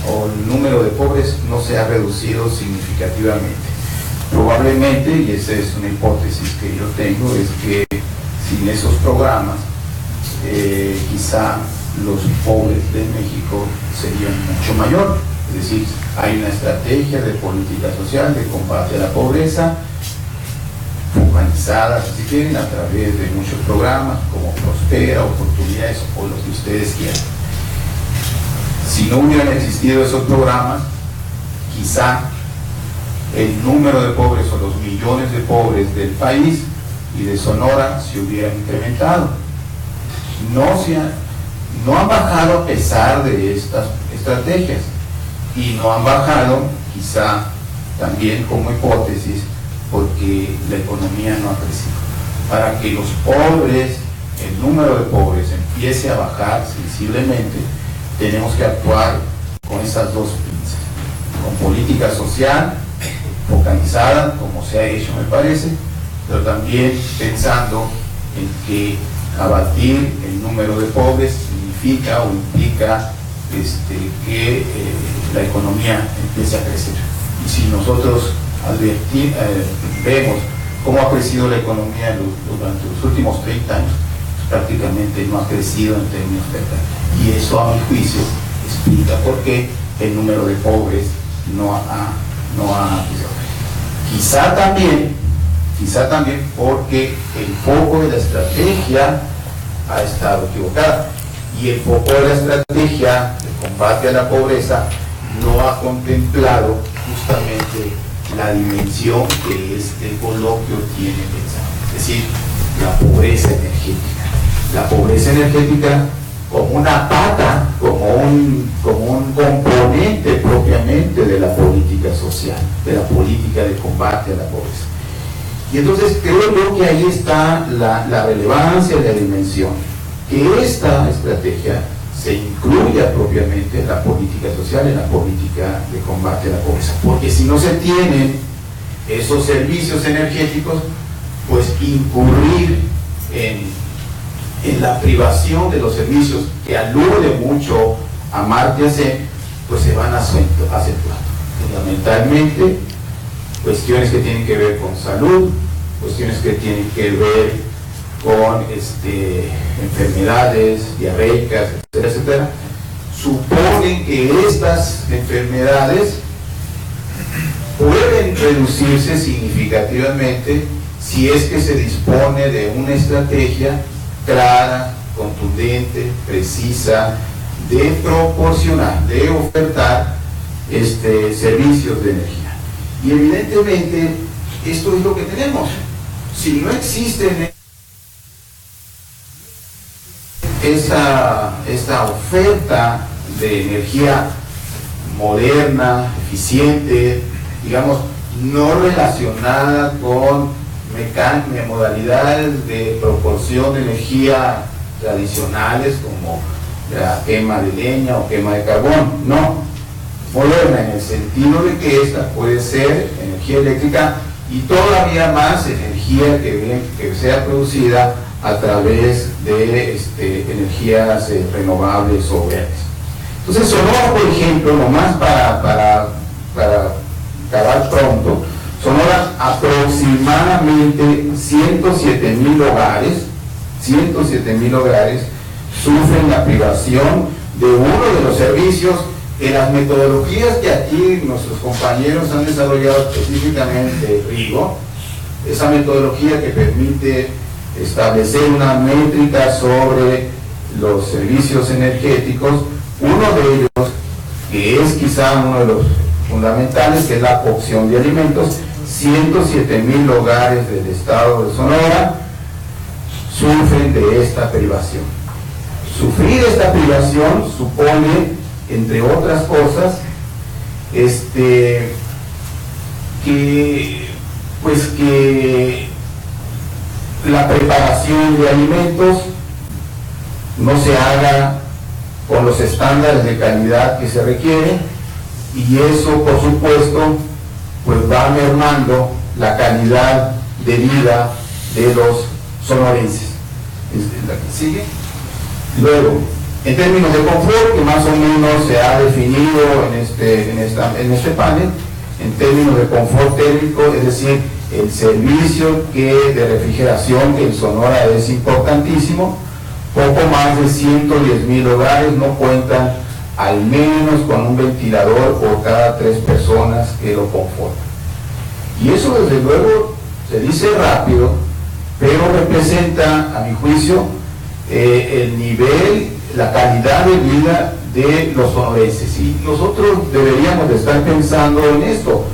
o el número de pobres no se ha reducido significativamente. Probablemente, y esa es una hipótesis que yo tengo, es que sin esos programas quizá los pobres de México serían mucho mayor. Es decir, hay una estrategia de política social de combate a la pobreza focalizada, si quieren, a través de muchos programas como Prospera, Oportunidades o los que ustedes quieran. Si no hubieran existido esos programas, quizá el número de pobres o los millones de pobres del país y de Sonora se hubieran incrementado. No han bajado a pesar de estas estrategias, y no han bajado quizá también como hipótesis porque la economía no ha crecido. Para que los pobres, el número de pobres empiece a bajar sensiblemente, tenemos que actuar con esas dos pinzas, con política social focalizada, como se ha hecho me parece, pero también pensando en que abatir el número de pobres significa o implica que la economía empiece a crecer. Y si nosotros vemos cómo ha crecido la economía durante los últimos 30 años, pues prácticamente no ha crecido en términos reales. Y eso, a mi juicio, explica por qué el número de pobres no ha crecido. Quizá también porque el foco de la estrategia ha estado equivocado, y el foco de la estrategia de combate a la pobreza no ha contemplado justamente la dimensión que este coloquio tiene pensado, es decir, la pobreza energética. La pobreza energética como una pata, como un componente propiamente de la política social, de la política de combate a la pobreza. Y entonces creo yo que ahí está la relevancia de la dimensión, que esta estrategia se incluya propiamente en la política social, en la política de combate a la pobreza. Porque si no se tienen esos servicios energéticos, pues incurrir en la privación de los servicios que alude mucho a Amartya Sen, pues se van acentuando. Fundamentalmente, cuestiones que tienen que ver con salud, cuestiones que tienen que ver con enfermedades diarreicas, etcétera, etcétera, suponen que estas enfermedades pueden reducirse significativamente si es que se dispone de una estrategia clara, contundente, precisa, de proporcionar, de ofertar servicios de energía. Y evidentemente esto es lo que tenemos. Si no existen esta oferta de energía moderna, eficiente, digamos, no relacionada con modalidades de proporción de energía tradicionales como la quema de leña o quema de carbón, no, moderna en el sentido de que esta puede ser energía eléctrica y todavía más energía que sea producida a través de energías renovables o verdes. Entonces Sonora, por ejemplo, nomás para acabar pronto, Sonora aproximadamente 107,000 hogares sufren la privación de uno de los servicios que las metodologías que aquí nuestros compañeros han desarrollado, específicamente Rigo, esa metodología que permite establecer una métrica sobre los servicios energéticos, uno de ellos, que es quizá uno de los fundamentales, que es la opción de alimentos. 107,000 hogares del estado de Sonora sufren de esta privación. Sufrir esta privación supone, entre otras cosas, que la preparación de alimentos no se haga con los estándares de calidad que se requieren, y eso, por supuesto, pues va mermando la calidad de vida de los sonorenses. ¿La que sigue? Luego, en términos de confort, que más o menos se ha definido en este panel, en términos de confort térmico, es decir, el servicio de refrigeración que en Sonora es importantísimo, poco más de 110,000 hogares no cuentan al menos con un ventilador por cada 3 personas que lo conforman. Y eso, desde luego, se dice rápido, pero representa, a mi juicio, el nivel, la calidad de vida de los sonorenses. Y nosotros deberíamos de estar pensando en esto.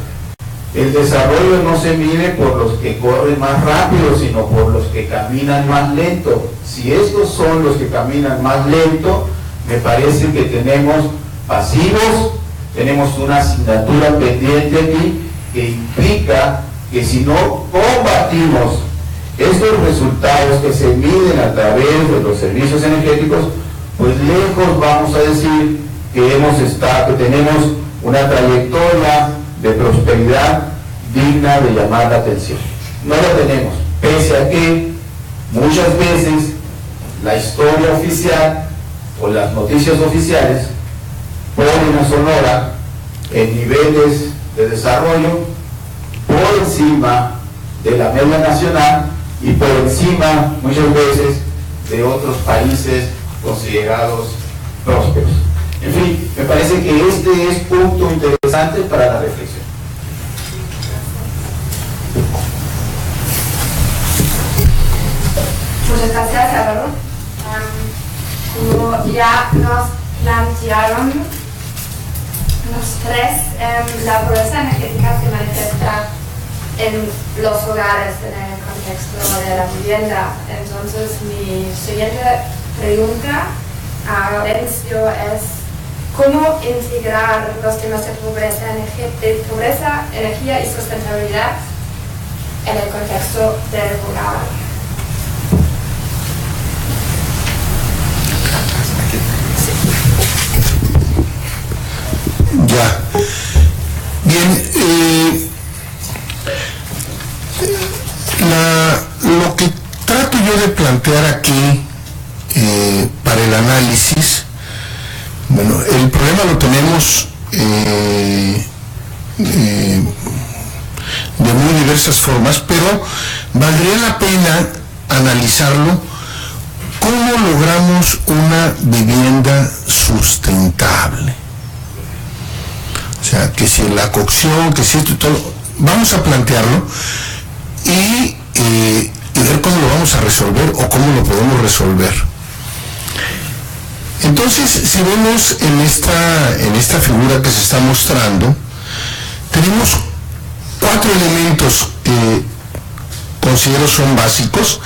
El desarrollo no se mide por los que corren más rápido, sino por los que caminan más lento. Si estos son los que caminan más lento, me parece que tenemos pasivos, tenemos una asignatura pendiente aquí que implica que si no combatimos estos resultados que se miden a través de los servicios energéticos, pues lejos vamos a decir que tenemos una trayectoria de prosperidad digna de llamar la atención. No la tenemos, pese a que muchas veces la historia oficial o las noticias oficiales ponen a Sonora en niveles de desarrollo por encima de la media nacional y por encima muchas veces de otros países considerados prósperos. En fin, me parece que este es punto interesante para la reflexión. Muchas gracias, Álvaro. Como ya nos plantearon los tres, la pobreza energética se manifiesta en los hogares, en el contexto de la vivienda. Entonces, mi siguiente pregunta a Lorenzo es: ¿cómo integrar los temas de pobreza, energía y sustentabilidad en el contexto del hogar? Ya. Bien, lo que trato yo de plantear aquí para el análisis, bueno, el problema lo tenemos de muy diversas formas, pero valdría la pena analizarlo, ¿cómo logramos una vivienda sustentable? O sea, que si la cocción, que si esto y todo, vamos a plantearlo y ver cómo lo vamos a resolver o cómo lo podemos resolver. Entonces, si vemos en esta figura que se está mostrando, tenemos 4 elementos que considero son básicos.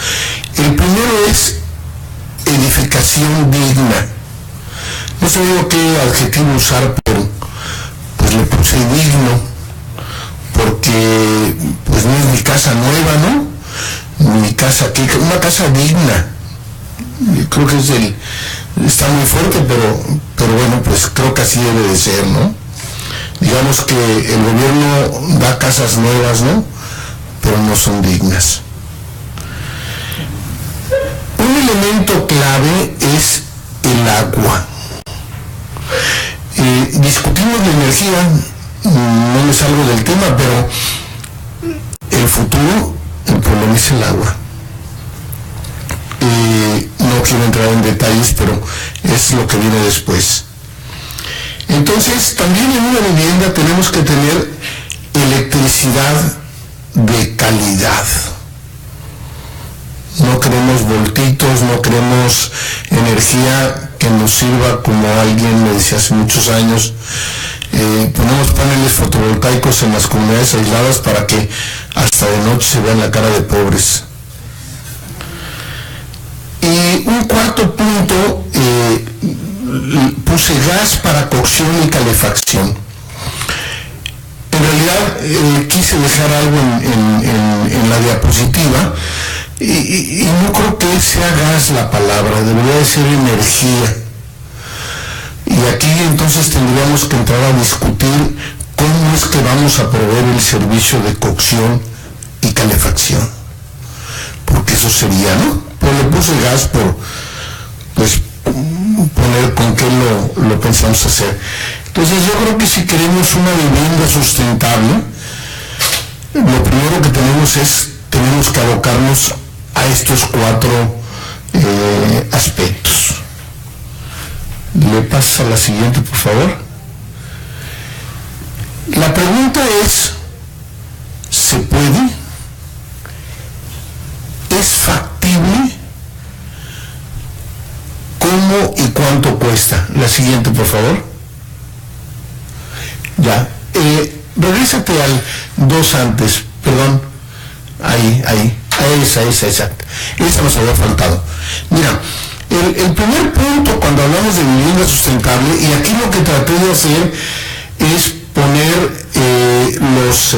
El primero es edificación digna. No sé qué adjetivo usar, pero pues le puse digno, porque pues no es mi casa nueva, ¿no? Mi casa aquí, una casa digna. Yo creo que está muy fuerte, pero bueno, pues creo que así debe de ser, ¿no? Digamos que el gobierno da casas nuevas, ¿no? Pero no son dignas. Un elemento clave es el agua. Discutimos la energía, no me salgo del tema, pero el futuro, el problema es el agua. No quiero entrar en detalles, pero es lo que viene después. Entonces, también en una vivienda tenemos que tener electricidad de calidad. No queremos voltitos, no queremos energía que nos sirva, como alguien me decía hace muchos años, ponemos paneles fotovoltaicos en las comunidades aisladas para que hasta de noche se vean la cara de pobres. Y un cuarto punto, puse gas para cocción y calefacción. En realidad quise dejar algo en la diapositiva y no creo que sea gas la palabra, debería de ser energía. Y aquí entonces tendríamos que entrar a discutir cómo es que vamos a proveer el servicio de cocción y calefacción, porque eso sería, ¿no? Pero le puse gas por, pues, poner con qué lo pensamos hacer. Entonces yo creo que si queremos una vivienda sustentable, lo primero que tenemos que abocarnos a estos 4 aspectos. ¿Le pasa a la siguiente, por favor? La pregunta es, ¿se puede? ¿Es factible? ¿Cómo y cuánto cuesta? La siguiente, por favor. Ya. Regrésate al 2 antes, perdón. Ahí. Esa. Esa nos había faltado. Mira, el primer punto cuando hablamos de vivienda sustentable, y aquí lo que traté de hacer es poner los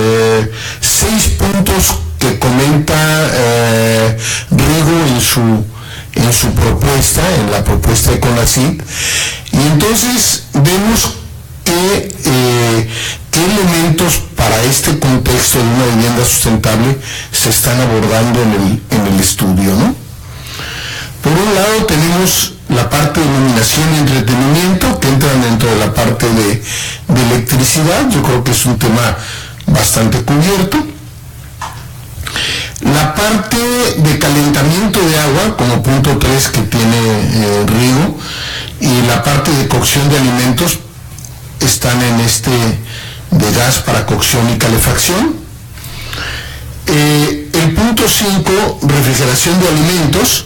6 puntos que comenta Rigo en su propuesta, en la propuesta de CONACYT, y entonces vemos qué elementos para este contexto de una vivienda sustentable se están abordando en el estudio, ¿no? Por un lado tenemos la parte de iluminación y entretenimiento, que entran dentro de la parte de electricidad. Yo creo que es un tema bastante cubierto. La parte de calentamiento de agua, como punto 3 que tiene Rigo, y la parte de cocción de alimentos están en este de gas para cocción y calefacción. El punto 5, refrigeración de alimentos,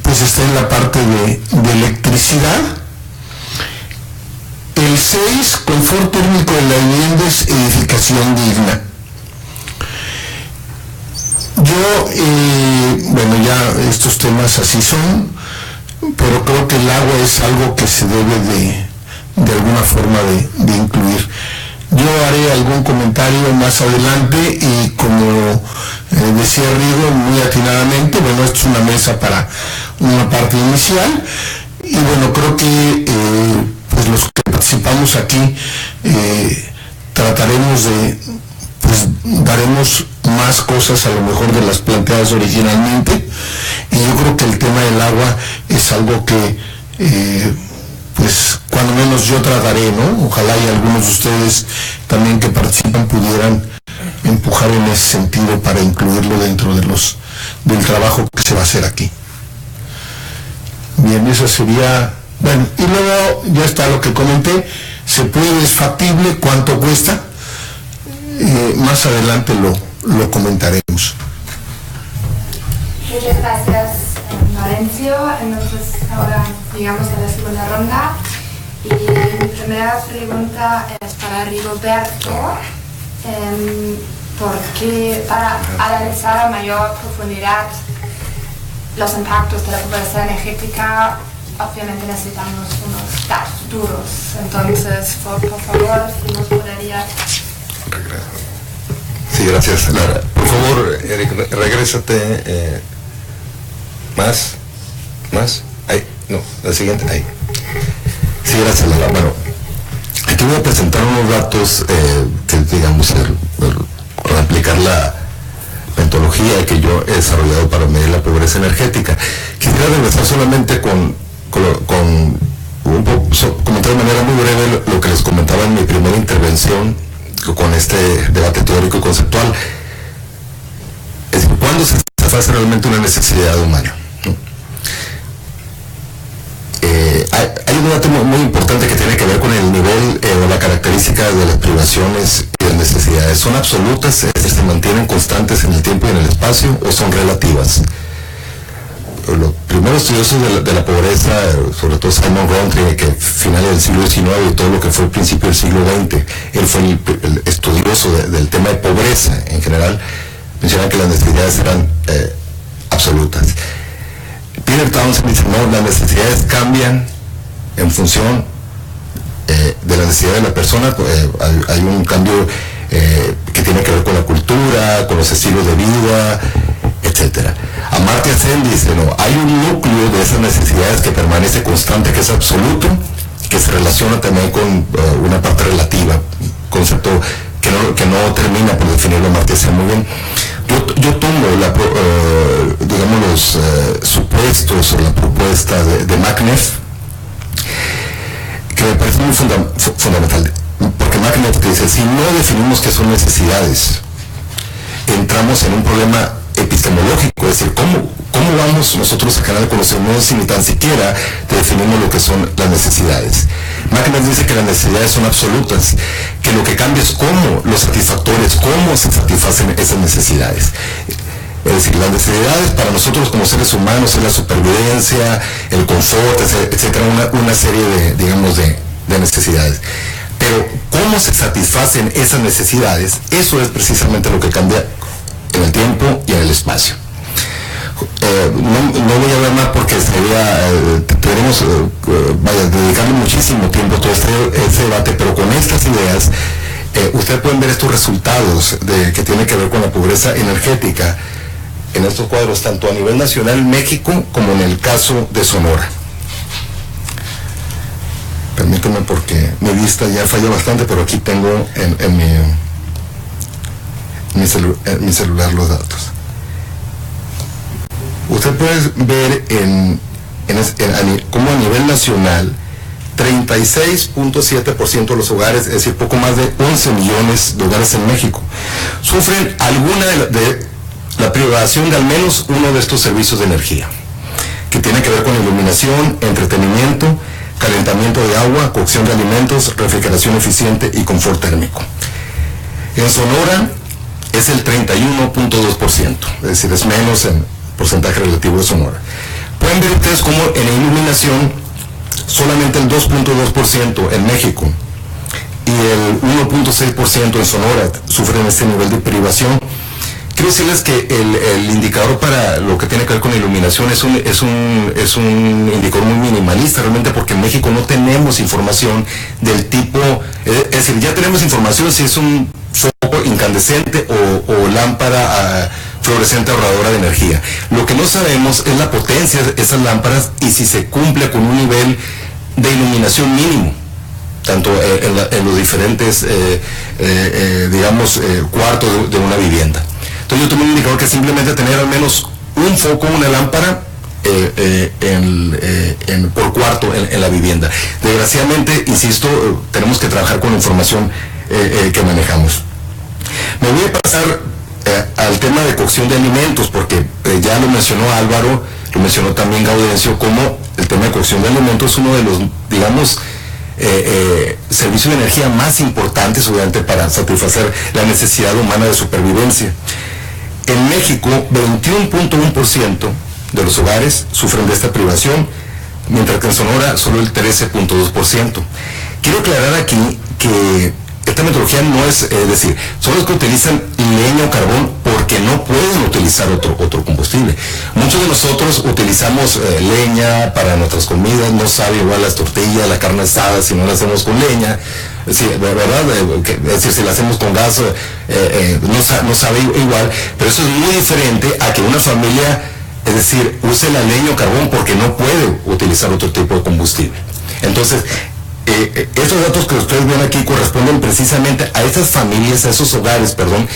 pues está en la parte de electricidad. El 6, confort térmico de la vivienda, es edificación digna. Bueno, ya estos temas así son, pero creo que el agua es algo que se debe de alguna forma de incluir. Yo haré algún comentario más adelante y, como decía Rigo muy atinadamente, bueno, esto es una mesa para una parte inicial, y bueno, creo que pues los que participamos aquí trataremos pues daremos más cosas a lo mejor de las planteadas originalmente, y yo creo que el tema del agua es algo que pues cuando menos yo trataré, ¿no? Ojalá y algunos de ustedes también que participan pudieran empujar en ese sentido para incluirlo dentro de los del trabajo que se va a hacer aquí. Bien, eso sería, bueno, y luego ya está lo que comenté, se puede, es factible, cuánto cuesta, más adelante lo comentaremos. Muchas gracias, Mauricio. Entonces ahora llegamos a la segunda ronda y mi primera pregunta es para Rigoberto, porque para analizar a mayor profundidad los impactos de la pobreza energética, obviamente necesitamos unos datos duros. Entonces, por favor, si nos podría... Sí, gracias, Lara. Por favor, Eric, regrésate. Más. Ahí. No, la siguiente. Ahí. Sí, gracias, Lara. Bueno, aquí voy a presentar unos datos que, digamos, replicar la metodología que yo he desarrollado para medir la pobreza energética. Quisiera regresar solamente con comentar de manera muy breve lo que les comentaba en mi primera intervención con este debate teórico y conceptual. Es decir, ¿cuándo se satisface realmente una necesidad humana? ¿No? Hay un dato muy importante que tiene que ver con el nivel o la característica de las privaciones y las necesidades. ¿Son absolutas, se mantienen constantes en el tiempo y en el espacio, o son relativas? Los primeros estudiosos de la pobreza, sobre todo Simon Rowntree, que finales del siglo XIX y todo lo que fue el principio del siglo XX, él fue el estudioso del tema de pobreza en general, menciona que las necesidades eran absolutas. Peter Townsend dice, no, las necesidades cambian en función de la necesidad de la persona. Hay un cambio que tiene que ver con la cultura, con los estilos de vida, etcétera. Amartya Sen dice, no, hay un núcleo de esas necesidades que permanece constante, que es absoluto, que se relaciona también con una parte relativa, concepto que no termina por definirlo Amartya Sen muy bien. Yo tomo digamos los supuestos o la propuesta de McNeff, que me parece muy fundamental, porque McNeff dice, si no definimos qué son necesidades, entramos en un problema epistemológico, es decir, ¿cómo vamos nosotros a generar conocimiento si ni tan siquiera definimos lo que son las necesidades? McNeff dice que las necesidades son absolutas, que lo que cambia es cómo los satisfactores, cómo se satisfacen esas necesidades. Es decir, las necesidades para nosotros como seres humanos es la supervivencia, el confort, etcétera, una serie de necesidades. Pero cómo se satisfacen esas necesidades, eso es precisamente lo que cambia en el tiempo y en el espacio. No voy a hablar más porque tenemos dedicarle muchísimo tiempo a todo este debate, pero con estas ideas ustedes pueden ver estos resultados que tienen que ver con la pobreza energética en estos cuadros, tanto a nivel nacional en México como en el caso de Sonora. Permítanme porque mi vista ya falla bastante, pero aquí tengo en mi celular los datos. Usted puede ver como a nivel nacional 36.7% de los hogares, es decir, poco más de 11 millones de hogares en México, sufren alguna de la privación de al menos uno de estos servicios de energía, que tiene que ver con iluminación, entretenimiento, calentamiento de agua, cocción de alimentos, refrigeración eficiente y confort térmico. En Sonora es el 31.2%, es decir, es menos en porcentaje relativo de Sonora. Pueden ver ustedes como en la iluminación solamente el 2.2% en México y el 1.6% en Sonora sufren este nivel de privación. Quiero decirles que el indicador para lo que tiene que ver con la iluminación es un indicador muy minimalista realmente, porque en México no tenemos información del tipo, es decir, ya tenemos información si es un foco incandescente o lámpara fluorescente ahorradora de energía. Lo que no sabemos es la potencia de esas lámparas y si se cumple con un nivel de iluminación mínimo, tanto en los diferentes, cuartos de una vivienda. Entonces yo tomé un indicador que simplemente tener al menos un foco, una lámpara por cuarto en la vivienda. Desgraciadamente, insisto, tenemos que trabajar con la información que manejamos. Me voy a pasar al tema de cocción de alimentos, porque ya lo mencionó Álvaro, lo mencionó también Gaudencio, como el tema de cocción de alimentos es uno de los, digamos, servicios de energía más importantes, obviamente, para satisfacer la necesidad humana de supervivencia. En México, 21.1% de los hogares sufren de esta privación, mientras que en Sonora solo el 13.2%. Quiero aclarar aquí que esta metodología no es decir, son los que utilizan leña o carbón porque no pueden utilizar otro combustible. Muchos de nosotros utilizamos leña para nuestras comidas, no sabe igual las tortillas, la carne asada si no la hacemos con leña. Sí, ¿verdad? Es decir, si la hacemos con gas no sabe igual, pero eso es muy diferente a que una familia, es decir, use la leña o carbón porque no puede utilizar otro tipo de combustible. Entonces, estos datos que ustedes ven aquí corresponden precisamente a esas familias, a esos hogares, perdón,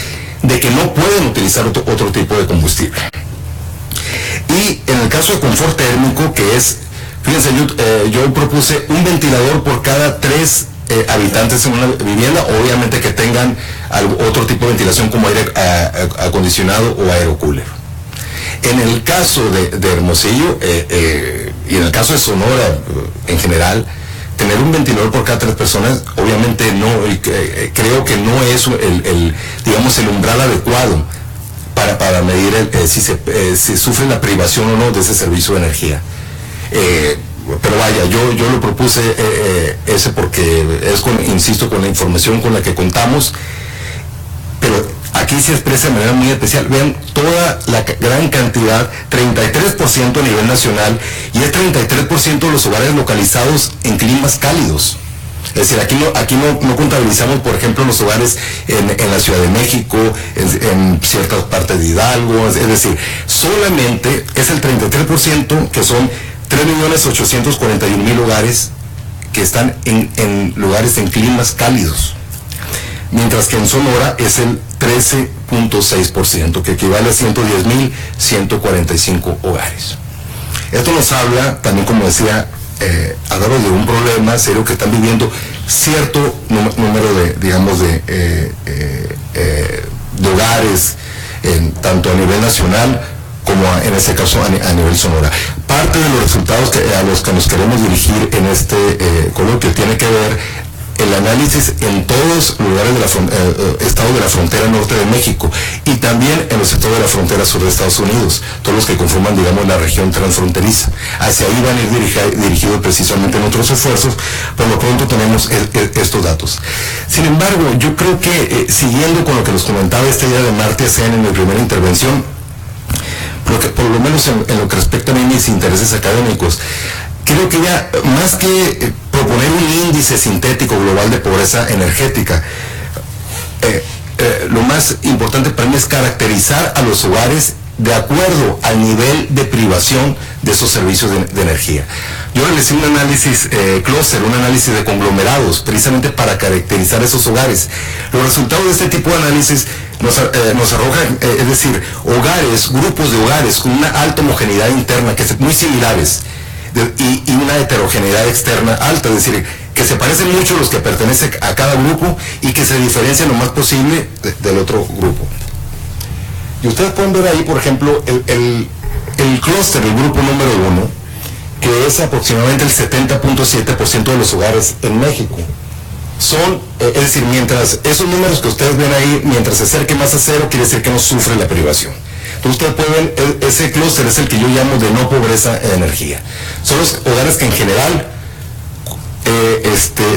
de que no pueden utilizar otro tipo de combustible. Y en el caso de confort térmico, que es, fíjense, yo propuse un ventilador por cada 3 habitantes en una vivienda, obviamente que tengan otro tipo de ventilación como aire acondicionado o aerocooler. En el caso de Hermosillo y en el caso de Sonora en general, tener un ventilador por cada 3 personas, obviamente no, creo que no es digamos, el umbral adecuado para medir si sufre la privación o no de ese servicio de energía. Pero vaya, yo lo propuse ese porque insisto, con la información con la que contamos, pero aquí se expresa de manera muy especial. Vean toda la gran cantidad, 33% a nivel nacional, y es 33% de los hogares localizados en climas cálidos. Es decir, aquí no contabilizamos, por ejemplo, los hogares en la Ciudad de México, en ciertas partes de Hidalgo, es decir, solamente es el 33%, que son 3.841.000 hogares que están en lugares en climas cálidos, mientras que en Sonora es el 13.6%, que equivale a 110.145 hogares. Esto nos habla también, como decía, hablaros de un problema serio que están viviendo cierto número de hogares, tanto a nivel nacional como en este caso a nivel Sonora. Parte de los resultados a los que nos queremos dirigir en este coloquio tiene que ver el análisis en todos los lugares de estados de la frontera norte de México y también en los estados de la frontera sur de Estados Unidos, todos los que conforman, digamos, la región transfronteriza. Hacia ahí van a ir dirigidos precisamente nuestros esfuerzos. Por lo pronto tenemos estos datos. Sin embargo, yo creo que siguiendo con lo que nos comentaba este día de martes en mi primera intervención, por lo menos en lo que respecta a mis intereses académicos, creo que ya, más que proponer un índice sintético global de pobreza energética, lo más importante para mí es caracterizar a los hogares de acuerdo al nivel de privación de esos servicios de energía. Yo realicé un análisis clúster, un análisis de conglomerados, precisamente para caracterizar esos hogares. Los resultados de este tipo de análisis nos arrojan, es decir, grupos de hogares con una alta homogeneidad interna, que son muy similares, y una heterogeneidad externa alta, es decir, que se parecen mucho los que pertenecen a cada grupo y que se diferencian lo más posible del otro grupo. Y ustedes pueden ver ahí, por ejemplo, el clúster, el grupo número 1, que es aproximadamente el 70.7% de los hogares en México. Es decir, mientras esos números que ustedes ven ahí, mientras se acerque más a cero, quiere decir que no sufre la privación. Entonces ustedes pueden ver, ese clúster es el que yo llamo de no pobreza en energía. Son los hogares que en general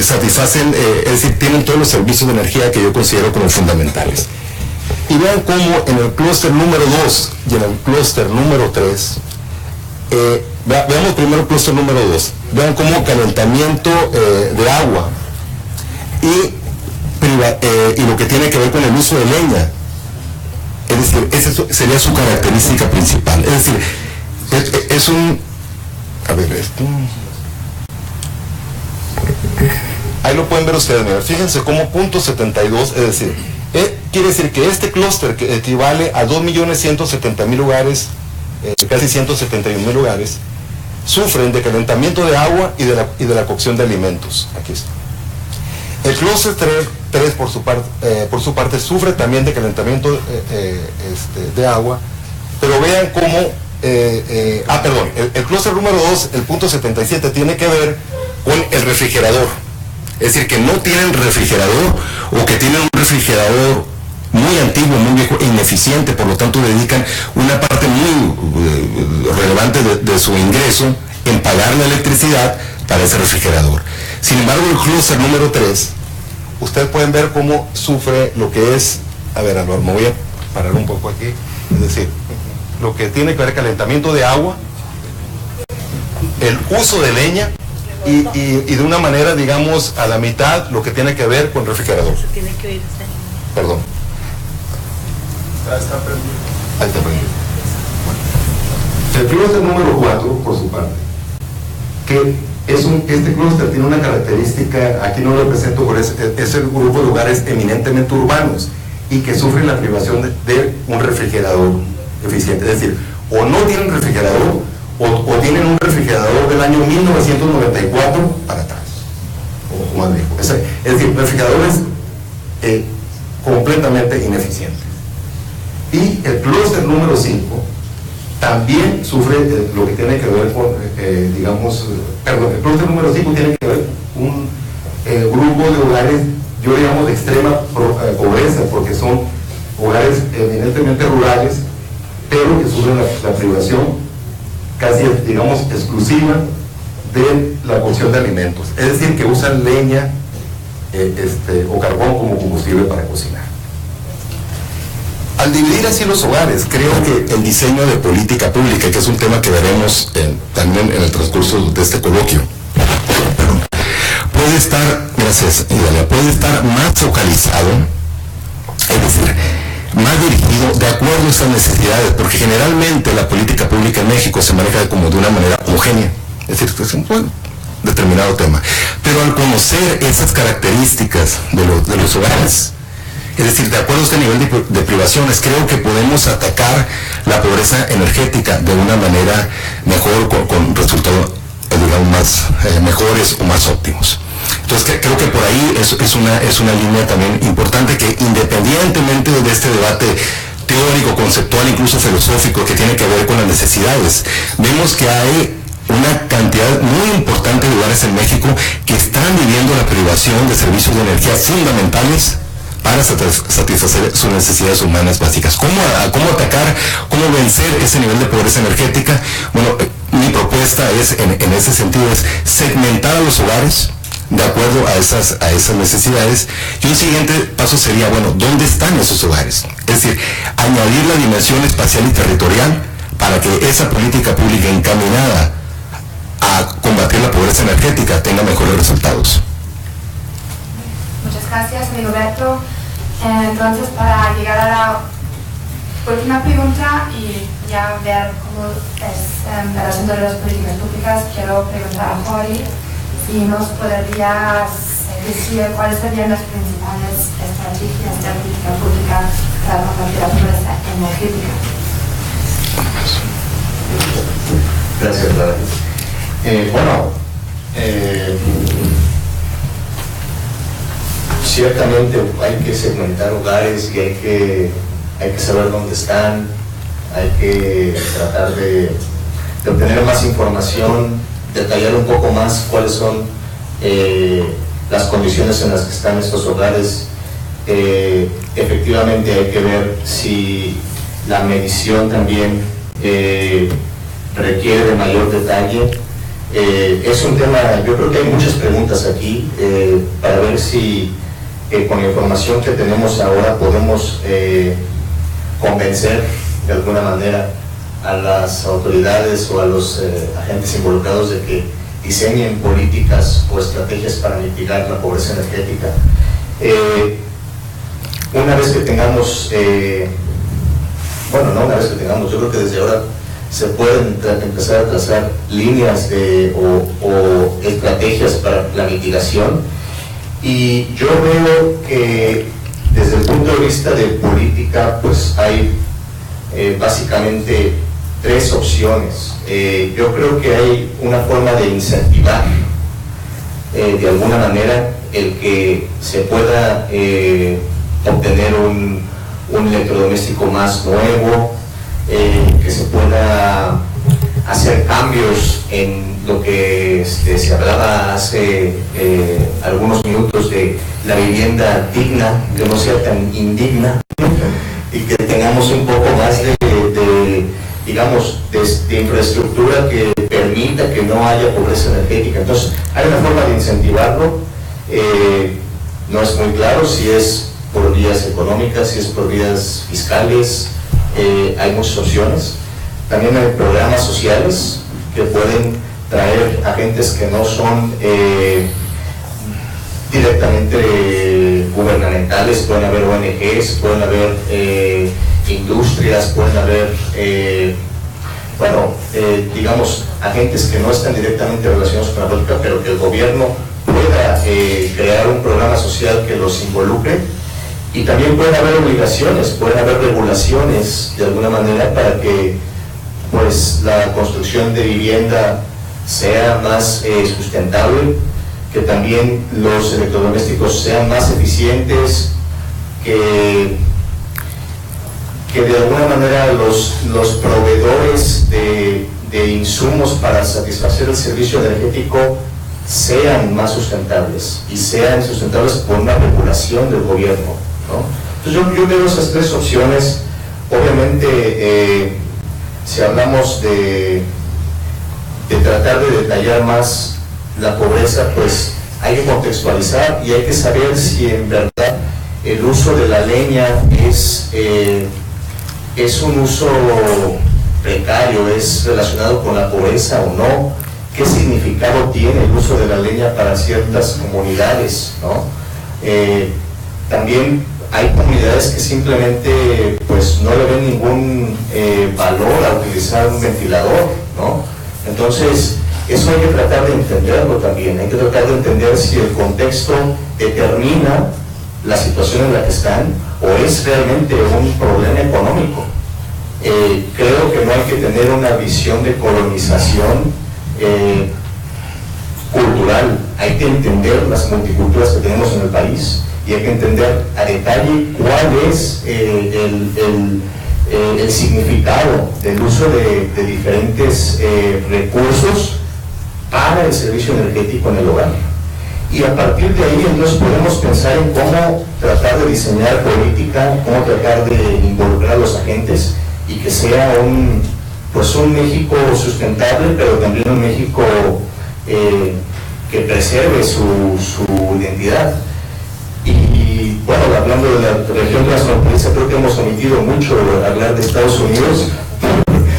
satisfacen, es decir, tienen todos los servicios de energía que yo considero como fundamentales. Y vean cómo en el clúster número 2 y en el clúster número 3, veamos primero el clúster número 2, vean cómo calentamiento de agua y lo que tiene que ver con el uso de leña, es decir, esa sería su característica principal. Es decir, es un... A ver, esto... Ahí lo pueden ver ustedes, mira, fíjense cómo .72, es decir, quiere decir que este clúster, que equivale a 2.170.000 hogares, casi 171.000 hogares, sufren de calentamiento de agua y de la cocción de alimentos. Aquí está. El clúster 3 por su parte sufre también de calentamiento de agua, pero vean cómo, el clúster número 2, el punto 77, tiene que ver con el refrigerador. Es decir, que no tienen refrigerador o que tienen un refrigerador muy antiguo, muy viejo e ineficiente, por lo tanto dedican una parte muy relevante de su ingreso en pagar la electricidad para ese refrigerador. Sin embargo, el clúster número 3, ustedes pueden ver cómo sufre lo que es, a ver, Álvaro, me voy a parar un poco aquí, es decir, lo que tiene que ver calentamiento de agua, el uso de leña y de una manera, digamos, a la mitad lo que tiene que ver con refrigerador. Perdón. Está prendido. Ahí está prendido. El clúster número 4, por su parte, que este clúster tiene una característica, aquí no lo presento, pero es el grupo de lugares eminentemente urbanos y que sufren la privación de un refrigerador eficiente. Es decir, o no tienen refrigerador o tienen un refrigerador del año 1994 para atrás, o más viejo. Es decir, refrigeradores completamente ineficientes. Y el clúster número 5 también sufre lo que tiene que ver con, el clúster número 5 tiene que ver con un grupo de hogares, yo digamos, de extrema pobreza, porque son hogares eminentemente rurales, pero que sufren la privación casi, digamos, exclusiva de la cocción de alimentos. Es decir, que usan leña o carbón como combustible para cocinar. Al dividir así los hogares, creo que el diseño de política pública, que es un tema que veremos también en el transcurso de este coloquio, puede estar, gracias Idalia, puede estar más focalizado, es decir, más dirigido de acuerdo a esas necesidades, porque generalmente la política pública en México se maneja como de una manera homogénea, es decir, es un determinado tema, pero al conocer esas características de los hogares, es decir, de acuerdo a este nivel de privaciones, creo que podemos atacar la pobreza energética de una manera mejor, con resultados, digamos, más mejores o más óptimos. Entonces, creo que por ahí es una línea también importante que, independientemente de este debate teórico, conceptual, incluso filosófico, que tiene que ver con las necesidades, vemos que hay una cantidad muy importante de lugares en México que están viviendo la privación de servicios de energía fundamentales para satisfacer sus necesidades humanas básicas. ¿Cómo atacar, cómo vencer ese nivel de pobreza energética? Bueno, mi propuesta es, en ese sentido, es segmentar a los hogares de acuerdo a esas necesidades, y un siguiente paso sería, bueno, ¿dónde están esos hogares? Es decir, añadir la dimensión espacial y territorial para que esa política pública encaminada a combatir la pobreza energética tenga mejores resultados. Muchas gracias, Rigoberto. Entonces, para llegar a la última pregunta y ya ver cómo es el asunto de las políticas públicas, quiero preguntar a Jorge si nos podrías decir cuáles serían las principales estrategias de política pública para combatir la pobreza energética. Gracias, Clara. Ciertamente hay que segmentar hogares y hay que saber dónde están, hay que tratar de obtener más información, detallar un poco más cuáles son las condiciones en las que están estos hogares. Efectivamente hay que ver si la medición también requiere de mayor detalle. Es un tema, yo creo que hay muchas preguntas aquí para ver si con la información que tenemos ahora podemos convencer de alguna manera a las autoridades o a los agentes involucrados de que diseñen políticas o estrategias para mitigar la pobreza energética. Una vez que tengamos, yo creo que desde ahora se pueden empezar a trazar líneas o estrategias para la mitigación, y yo veo que desde el punto de vista de política pues hay básicamente tres opciones. Yo creo que hay una forma de incentivar de alguna manera el que se pueda obtener un electrodoméstico más nuevo, que se pueda hacer cambios en lo que se hablaba hace algunos minutos de la vivienda digna, que no sea tan indigna, y que tengamos un poco más digamos, de infraestructura que permita que no haya pobreza energética. Entonces, hay una forma de incentivarlo. No es muy claro si es por vías económicas, si es por vías fiscales. Hay muchas opciones. También hay programas sociales que pueden traer agentes que no son directamente gubernamentales. Pueden haber ONGs, pueden haber industrias, pueden haber digamos, agentes que no están directamente relacionados con la política, pero que el gobierno pueda crear un programa social que los involucre. Y también pueden haber obligaciones, pueden haber regulaciones de alguna manera para que pues la construcción de vivienda sea más sustentable, que también los electrodomésticos sean más eficientes, que de alguna manera los proveedores de insumos para satisfacer el servicio energético sean más sustentables, y sean sustentables por una regulación del gobierno, ¿no? Entonces yo veo esas tres opciones. Obviamente, si hablamos de tratar de detallar más la pobreza, pues hay que contextualizar y hay que saber si en verdad el uso de la leña es un uso precario, es relacionado con la pobreza o no, qué significado tiene el uso de la leña para ciertas comunidades, ¿no? También hay comunidades que simplemente pues no le ven ningún valor a utilizar un ventilador, ¿no? Entonces eso hay que tratar de entenderlo también, hay que tratar de entender si el contexto determina la situación en la que están o es realmente un problema económico. Creo que no hay que tener una visión de colonización cultural, hay que entender las multiculturas que tenemos en el país y hay que entender a detalle cuál es el significado del uso de diferentes recursos para el servicio energético en el hogar. Y a partir de ahí entonces podemos pensar en cómo tratar de diseñar política, cómo tratar de involucrar a los agentes y que sea un México sustentable, pero también un México que preserve su identidad. Y bueno, hablando de la región transfronteriza, creo que hemos omitido mucho hablar de Estados Unidos,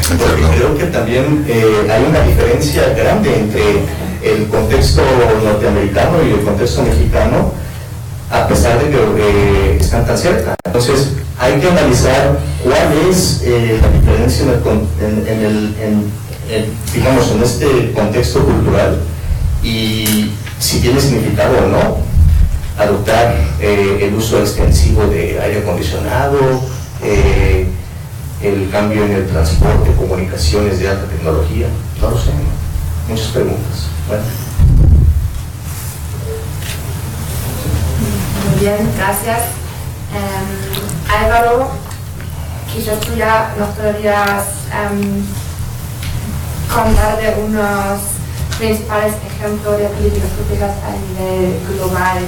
porque creo que también hay una diferencia grande entre el contexto norteamericano y el contexto mexicano, a pesar de que están tan cerca. Entonces hay que analizar cuál es la diferencia digamos, en este contexto cultural y si tiene significado o no adoptar el uso extensivo de aire acondicionado, el cambio en el transporte, comunicaciones de alta tecnología, no lo sé, muchas preguntas. Bueno. Muy bien, gracias. Álvaro, quizás tú ya nos podrías contar de unos principales ejemplos de políticas públicas a nivel global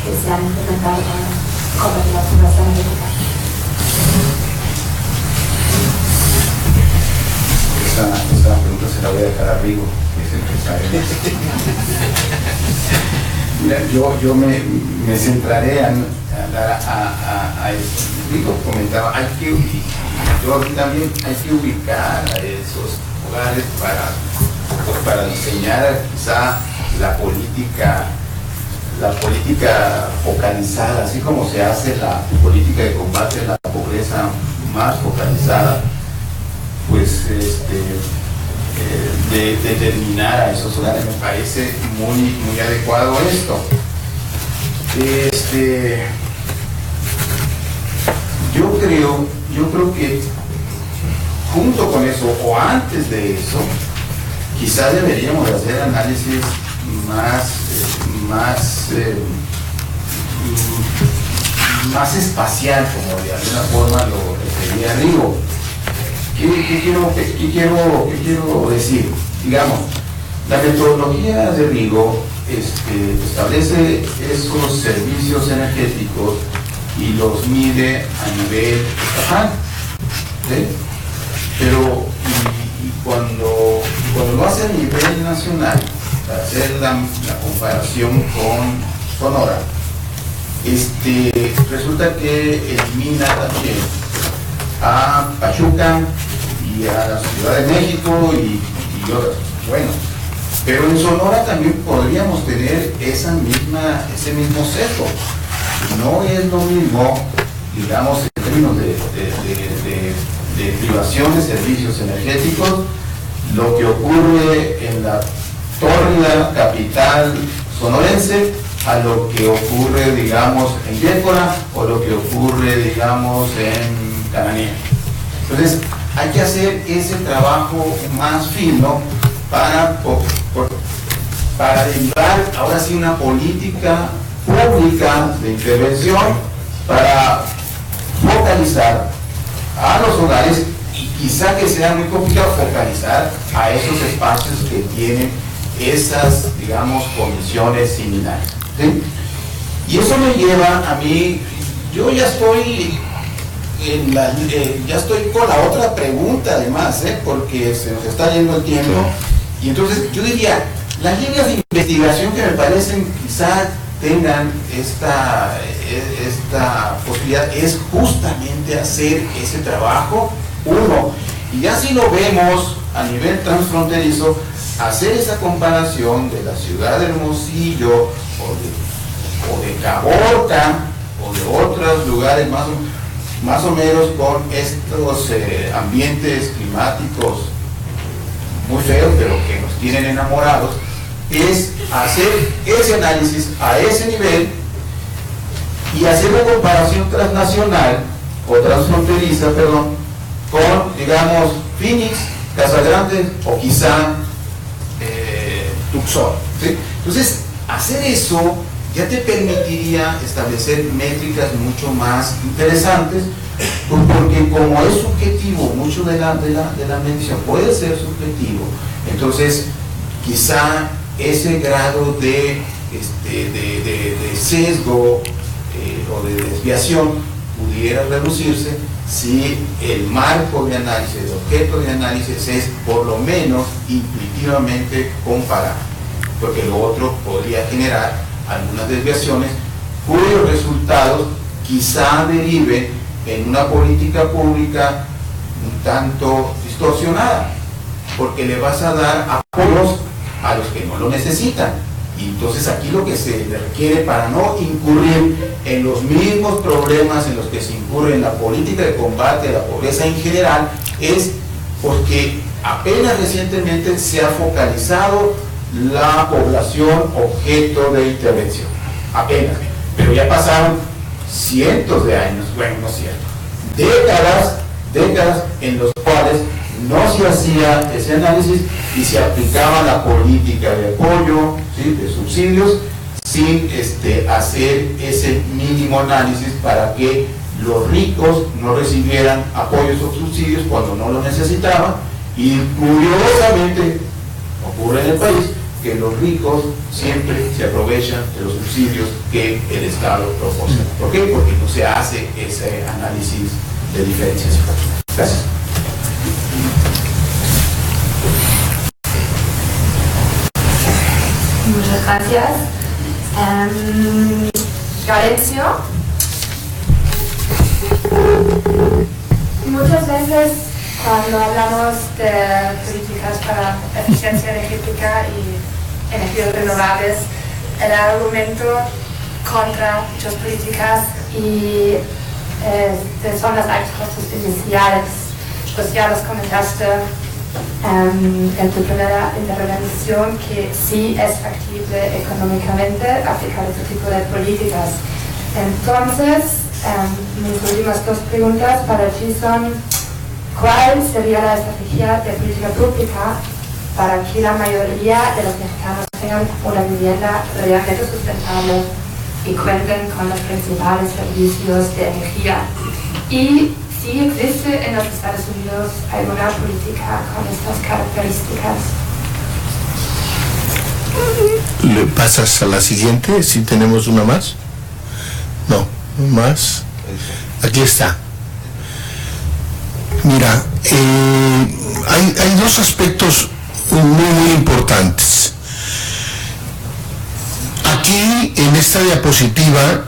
que se han implementado para combatir la pobreza energética. Esa pregunta se la voy a dejar a Rigo, que es el empresario. Yo me centraré a eso. Rigo comentaba, yo también hay que ubicar a esos hogares para diseñar quizá la política focalizada, así como se hace la política de combate a la pobreza más focalizada, pues de determinar a esos hogares. Me parece muy adecuado esto. Yo creo que junto con eso o antes de eso quizá deberíamos hacer análisis más espacial, como de alguna forma lo refería Rigo. ¿Qué quiero decir? Digamos, la metodología de Rigo establece esos servicios energéticos y los mide a nivel estatal, ¿sí? Pero cuando lo hace a nivel nacional, para hacer la comparación con Sonora, resulta que elimina también a Pachuca y a la Ciudad de México y otras. Bueno, pero en Sonora también podríamos tener ese mismo sesgo. No es lo mismo, digamos, en términos de privación de servicios energéticos, lo que ocurre en la tórrida capital sonorense a lo que ocurre, digamos, en Yécora o lo que ocurre, digamos, en Cananea. Entonces, hay que hacer ese trabajo más fino para derivar ahora sí una política pública de intervención para focalizar a los hogares y quizá que sea muy complicado focalizar a esos espacios que tienen esas, digamos, condiciones similares, ¿sí? Y eso me lleva a mí, yo ya estoy con la otra pregunta además, porque se nos está yendo el tiempo, y entonces yo diría, las líneas de investigación que me parecen quizá tengan esta posibilidad es justamente hacer ese trabajo, y ya si lo vemos a nivel transfronterizo, hacer esa comparación de la ciudad de Hermosillo o de Caborca o de otros lugares más o menos con estos ambientes climáticos muy feos pero que nos tienen enamorados, es hacer ese análisis a ese nivel y hacer la comparación transnacional o transfronteriza, con, digamos, Phoenix, Casagrande o quizá Tucson, ¿sí? Entonces, hacer eso ya te permitiría establecer métricas mucho más interesantes, porque como es subjetivo, mucho de la medición puede ser subjetivo, entonces quizá ese grado de sesgo o de desviación pudiera reducirse si el marco de análisis, el objeto de análisis es por lo menos intuitivamente comparable, porque lo otro podría generar algunas desviaciones cuyos resultados quizá deriven en una política pública un tanto distorsionada, porque le vas a dar apoyos a los que no lo necesitan. Y entonces aquí lo que se requiere para no incurrir en los mismos problemas en los que se incurre en la política de combate a la pobreza en general es porque apenas recientemente se ha focalizado la población objeto de intervención, apenas, pero ya pasaron cientos de años, bueno, no cierto, décadas en los cuales no se hacía ese análisis y se aplicaba la política de apoyo, ¿sí?, de subsidios, sin hacer ese mínimo análisis para que los ricos no recibieran apoyos o subsidios cuando no lo necesitaban, y curiosamente ocurre en el país que los ricos siempre se aprovechan de los subsidios que el Estado proporciona. ¿Por qué? Porque no se hace ese análisis de diferenciación. Gracias. Muchas gracias. Garencio. Muchas veces cuando hablamos de políticas para eficiencia energética y energías renovables, el argumento contra dichas políticas son los altos costos iniciales. Pues ya los comentaste en tu primera intervención que sí es factible económicamente aplicar este tipo de políticas. Entonces, mis últimas dos preguntas para ti son: ¿cuál sería la estrategia de política pública para que la mayoría de los mexicanos tengan una vivienda realmente sustentable y cuenten con los principales servicios de energía. Y si existe en los Estados Unidos alguna política con estas características. ¿Le pasas a la siguiente? Si tenemos una más. No, más. Aquí está. Mira, hay dos aspectos muy importantes. Aquí en esta diapositiva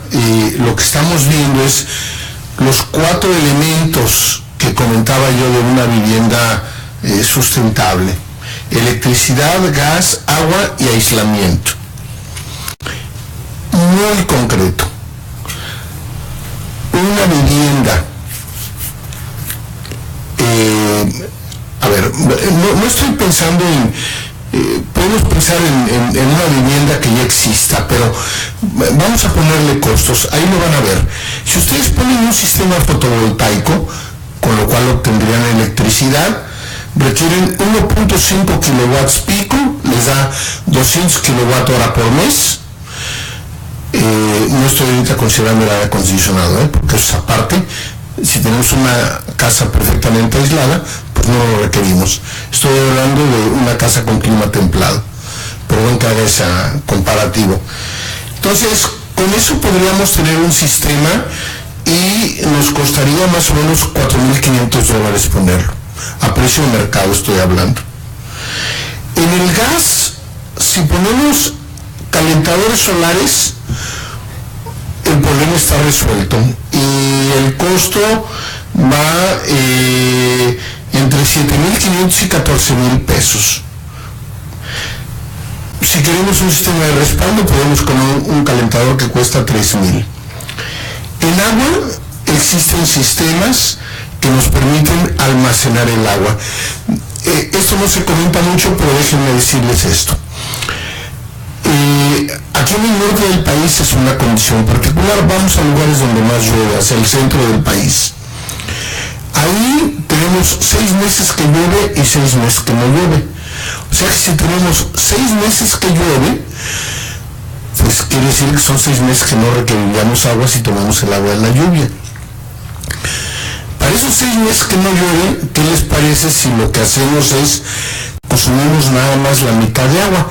lo que estamos viendo es los 4 elementos que comentaba yo de una vivienda sustentable: electricidad, gas, agua y aislamiento. Muy concreto. Una vivienda, no estoy pensando podemos pensar en una vivienda que ya exista, pero vamos a ponerle costos, ahí lo van a ver. Si ustedes ponen un sistema fotovoltaico, con lo cual obtendrían electricidad, requieren 1.5 kilowatts pico, les da 200 kilowatt-hora por mes. No estoy ahorita considerando el aire acondicionado, porque eso es aparte. Si tenemos una casa perfectamente aislada, pues no lo requerimos. Estoy hablando de una casa con clima templado. Perdón que haga ese comparativo. Entonces, con eso podríamos tener un sistema y nos costaría más o menos $4,500 ponerlo. A precio de mercado estoy hablando. En el gas, si ponemos calentadores solares, el problema está resuelto y el costo va entre 7,500 y 14,000 pesos. Si queremos un sistema de respaldo, podemos con un calentador que cuesta 3,000. En agua existen sistemas que nos permiten almacenar el agua. Esto no se comenta mucho, pero déjenme decirles esto. Aquí en el norte del país es una condición particular. Vamos a lugares donde más llueve, hacia el centro del país. Ahí tenemos 6 meses que llueve y 6 meses que no llueve. O sea que si tenemos 6 meses que llueve, pues quiere decir que son 6 meses que no requeriríamos agua si tomamos el agua de la lluvia. Para esos 6 meses que no llueve, ¿qué les parece si lo que hacemos es consumimos nada más la mitad de agua?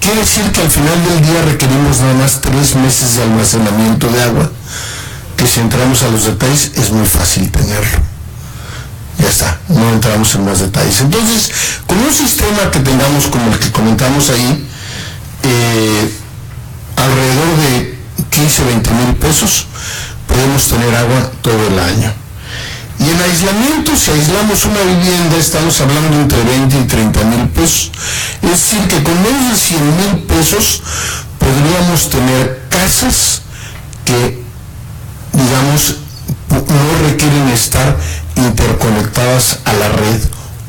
Quiere decir que al final del día requerimos nada más 3 meses de almacenamiento de agua, que si entramos a los detalles es muy fácil tenerlo. Ya está, no entramos en más detalles. Entonces, con un sistema que tengamos como el que comentamos ahí, alrededor de 15-20,000 pesos, podemos tener agua todo el año. Y en aislamiento, si aislamos una vivienda, estamos hablando entre 20 y 30,000 pesos. Es decir, que con menos de 100,000 pesos podríamos tener casas que, digamos, no requieren estar interconectadas a la red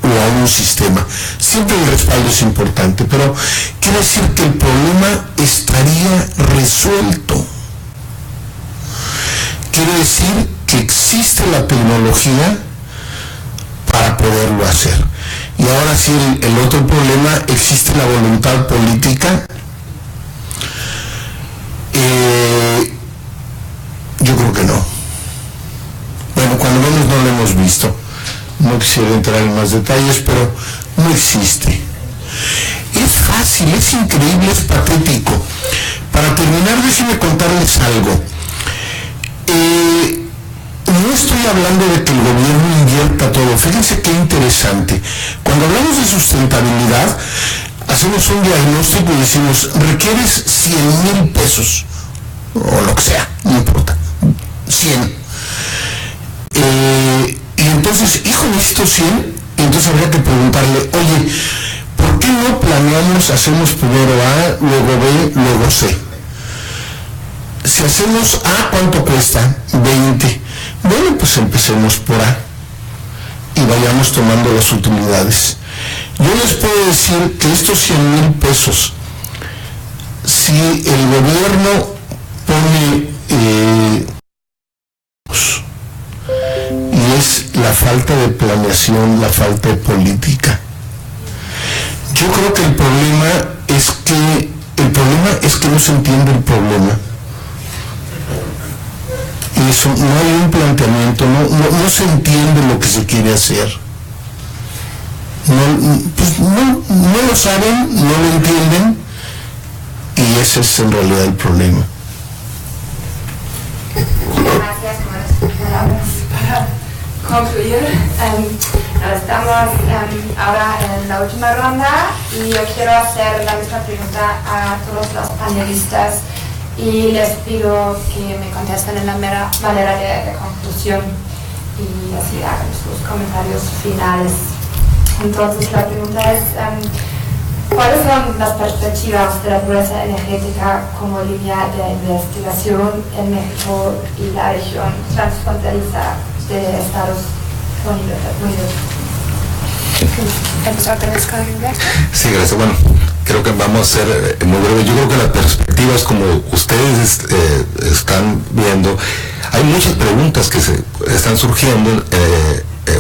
o a un sistema. Siempre el respaldo es importante, pero quiere decir que el problema estaría resuelto. Quiere decir que existe la tecnología para poderlo hacer. Y ahora sí, el otro problema, ¿existe la voluntad política? Yo creo que no. Bueno, cuando menos no lo hemos visto. No quisiera entrar en más detalles, pero no existe. Es fácil, es increíble, es patético. Para terminar, déjenme contarles algo. No estoy hablando de que el gobierno invierta todo. Fíjense qué interesante. Cuando hablamos de sustentabilidad, hacemos un diagnóstico y decimos, requieres 100,000 pesos, o lo que sea, no importa, 100. Y entonces, hijo, necesito 100, y entonces habría que preguntarle, oye, ¿por qué no planeamos, hacemos primero A, luego B, luego C? Si hacemos A, ¿cuánto cuesta? 20. Bueno, pues empecemos por A y vayamos tomando las utilidades. Yo les puedo decir que estos 100,000 pesos, si el gobierno pone y es la falta de planeación, la falta de política. Yo creo que el problema es que se entiende el problema. Y eso, no hay un planteamiento, no se entiende lo que se quiere hacer. No lo saben, no lo entienden, y ese es en realidad el problema. Gracias por las palabras. Para concluir, estamos ahora en la última ronda y yo quiero hacer la misma pregunta a todos los panelistas y les pido que me contesten en la manera de conclusión y así hagan sus comentarios finales. Entonces la pregunta es, ¿cuáles son las perspectivas de la pobreza energética como línea de investigación en México y la región transfronteriza de Estados Unidos? Sí, gracias. Bueno, creo que vamos a ser muy breve. Yo creo que las perspectivas, como ustedes están viendo, hay muchas preguntas que se están surgiendo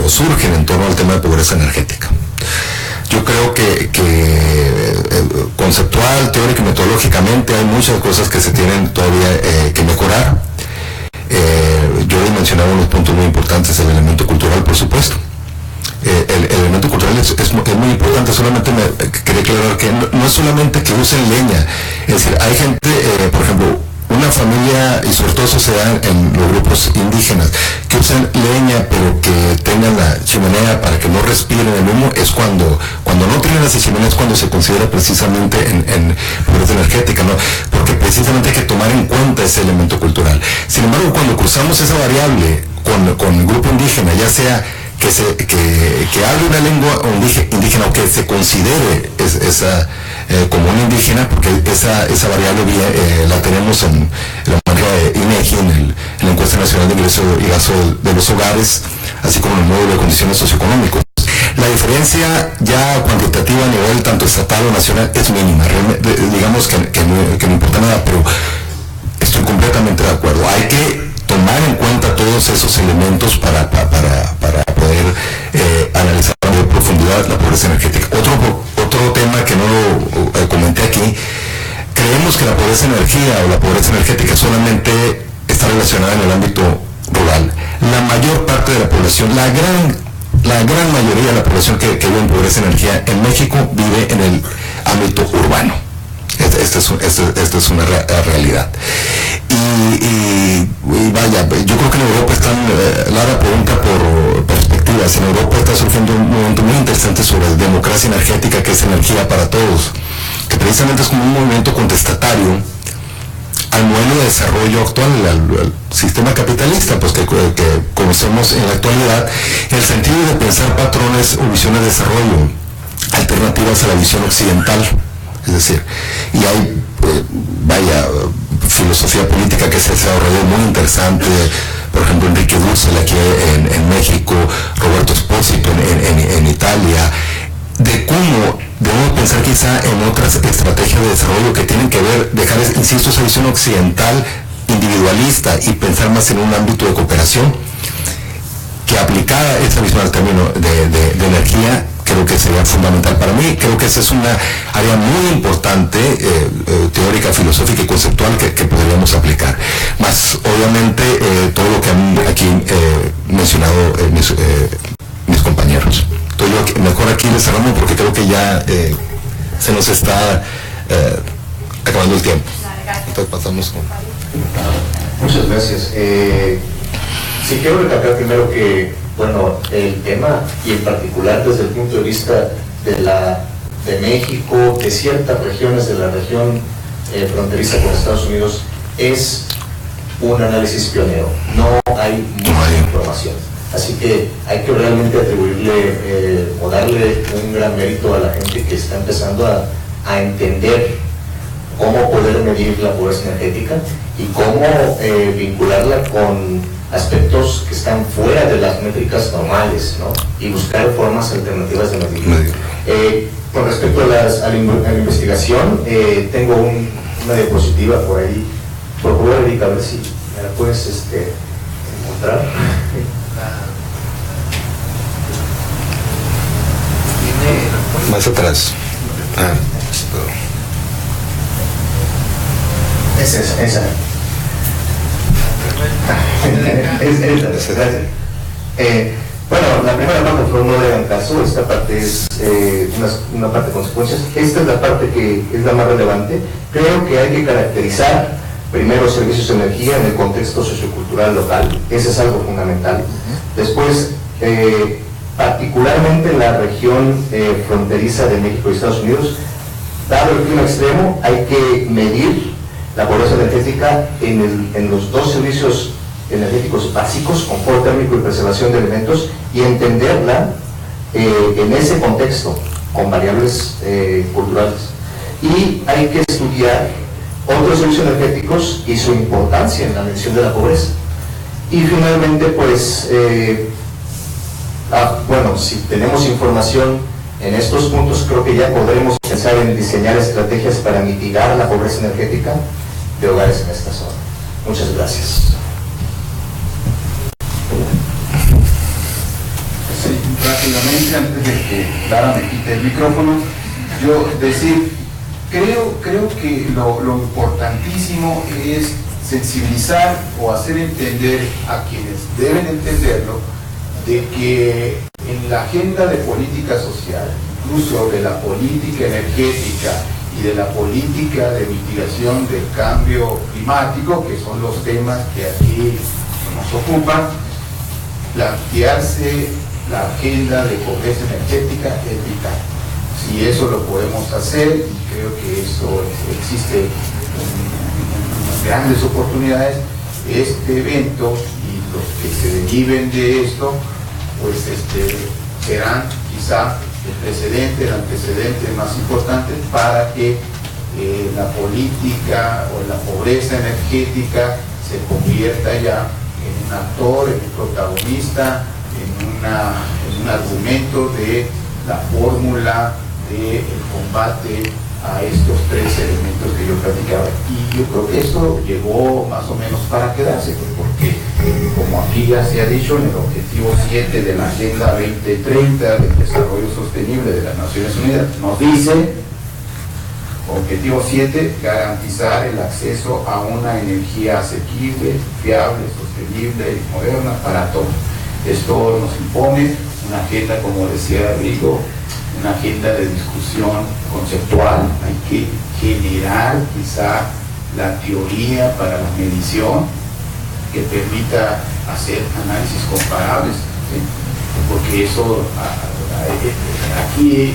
o surgen en torno al tema de pobreza energética. Yo creo que conceptual, teórica y metodológicamente hay muchas cosas que se tienen todavía que mejorar. Yo les mencionaba unos puntos muy importantes, el elemento cultural, por supuesto. El elemento cultural es muy importante. Solamente me quería aclarar que no es solamente que usen leña, es decir, hay gente, por ejemplo, una familia, y sobre todo eso se da en los grupos indígenas, que usan leña pero que tengan la chimenea para que no respiren el humo, es cuando no tienen esa chimenea es cuando se considera precisamente en pobreza energética, ¿no? Porque precisamente hay que tomar en cuenta ese elemento cultural. Sin embargo, cuando cruzamos esa variable con el grupo indígena, ya sea que hable una lengua indígena o que se considere esa como una indígena, porque esa variable la tenemos en la manera de INEGI, en la encuesta nacional de ingreso y gasto de los hogares, así como en el módulo de condiciones socioeconómicas. La diferencia ya cuantitativa a nivel tanto estatal o nacional es mínima. Digamos que no importa nada, pero estoy completamente de acuerdo. Hay que tomar en cuenta todos esos elementos para poder analizar en profundidad la pobreza energética. Otro tema que no lo comenté aquí, creemos que la pobreza energía o la pobreza energética solamente está relacionada en el ámbito rural. La mayor parte de la población, la gran mayoría de la población que vive en pobreza energía en México vive en el ámbito urbano. Esta es una realidad. Y vaya, yo creo que en Europa Lara pregunta por perspectivas. En Europa está surgiendo un movimiento muy interesante sobre democracia energética, que es energía para todos, que precisamente es como un movimiento contestatario al modelo de desarrollo actual, al sistema capitalista, pues que conocemos en la actualidad, en el sentido de pensar patrones o visiones de desarrollo alternativas a la visión occidental. Es decir, y hay, filosofía política que se ha desarrollado muy interesante, por ejemplo, Enrique Dussel aquí en México, Roberto Espósito en Italia, de cómo debemos pensar quizá en otras estrategias de desarrollo que tienen que ver, dejar, insisto, esa visión occidental individualista y pensar más en un ámbito de cooperación, que aplicada esa misma término de energía, creo que sería fundamental para mí. Creo que esa es una área muy importante, teórica, filosófica y conceptual que podríamos aplicar. Más, obviamente, todo lo que han aquí mencionado mis compañeros. Entonces, mejor aquí les cerramos porque creo que ya se nos está acabando el tiempo. Entonces pasamos con... Muchas gracias. Sí, quiero recalcar primero que, bueno, el tema, y en particular desde el punto de vista de México, de ciertas regiones de la región fronteriza con Estados Unidos, es un análisis pionero. No hay mucha información. Así que hay que realmente atribuirle o darle un gran mérito a la gente que está empezando a entender cómo poder medir la pobreza energética y cómo vincularla con aspectos que están fuera de las métricas normales, ¿no? Y buscar formas alternativas de medir. Con respecto a la investigación, tengo una diapositiva por ahí. Por favor, Erika, a ver si me la puedes encontrar. Más atrás. Esa. Gracias. Bueno, la primera parte fue no le hagan caso, esta parte es una parte de consecuencias. Esta es la parte que es la más relevante. Creo que hay que caracterizar primero servicios de energía en el contexto sociocultural local, ese es algo fundamental. Después, particularmente en la región fronteriza de México y Estados Unidos, dado el clima extremo, hay que medir la pobreza energética en los dos servicios energéticos básicos, confort térmico y preservación de alimentos, y entenderla en ese contexto, con variables culturales. Y hay que estudiar otros servicios energéticos y su importancia en la medición de la pobreza. Y finalmente, pues, bueno, si tenemos información en estos puntos, creo que ya podremos pensar en diseñar estrategias para mitigar la pobreza energética de hogares en esta zona. Muchas gracias. Sí, rápidamente, antes de que Clara me quite el micrófono, yo decir, creo que lo importantísimo es sensibilizar o hacer entender a quienes deben entenderlo de que en la agenda de política social, incluso de la política energética y de la política de mitigación del cambio climático, que son los temas que aquí nos ocupan, plantearse la agenda de pobreza energética es vital. Si eso lo podemos hacer, y creo que eso existe grandes oportunidades, este evento y los que se deriven de esto, pues serán quizá el antecedente más importante para que la política o la pobreza energética se convierta ya en un actor, en un protagonista, en un argumento de la fórmula del combate a estos tres elementos que yo platicaba. Y yo creo que esto llegó más o menos para quedarse, porque como aquí ya se ha dicho, en el objetivo 7 de la Agenda 2030 del Desarrollo Sostenible de las Naciones Unidas, nos dice, objetivo 7, garantizar el acceso a una energía asequible, fiable, sostenible y moderna para todos. Esto nos impone una agenda, como decía Rigo, una agenda de discusión conceptual. Hay que generar quizá la teoría para la medición que permita hacer análisis comparables, ¿sí? Porque eso aquí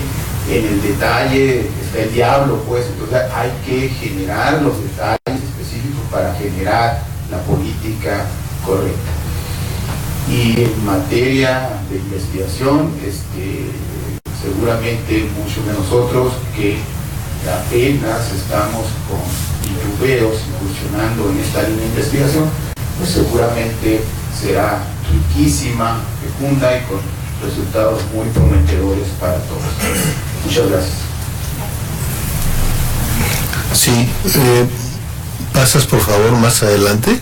en el detalle está el diablo, pues. Entonces hay que generar los detalles específicos para generar la política correcta. Y en materia de investigación, seguramente muchos de nosotros que apenas estamos con titubeos incursionando en esta línea de investigación, pues seguramente será riquísima, fecunda y con resultados muy prometedores para todos. Muchas gracias. Sí, pasas por favor más adelante.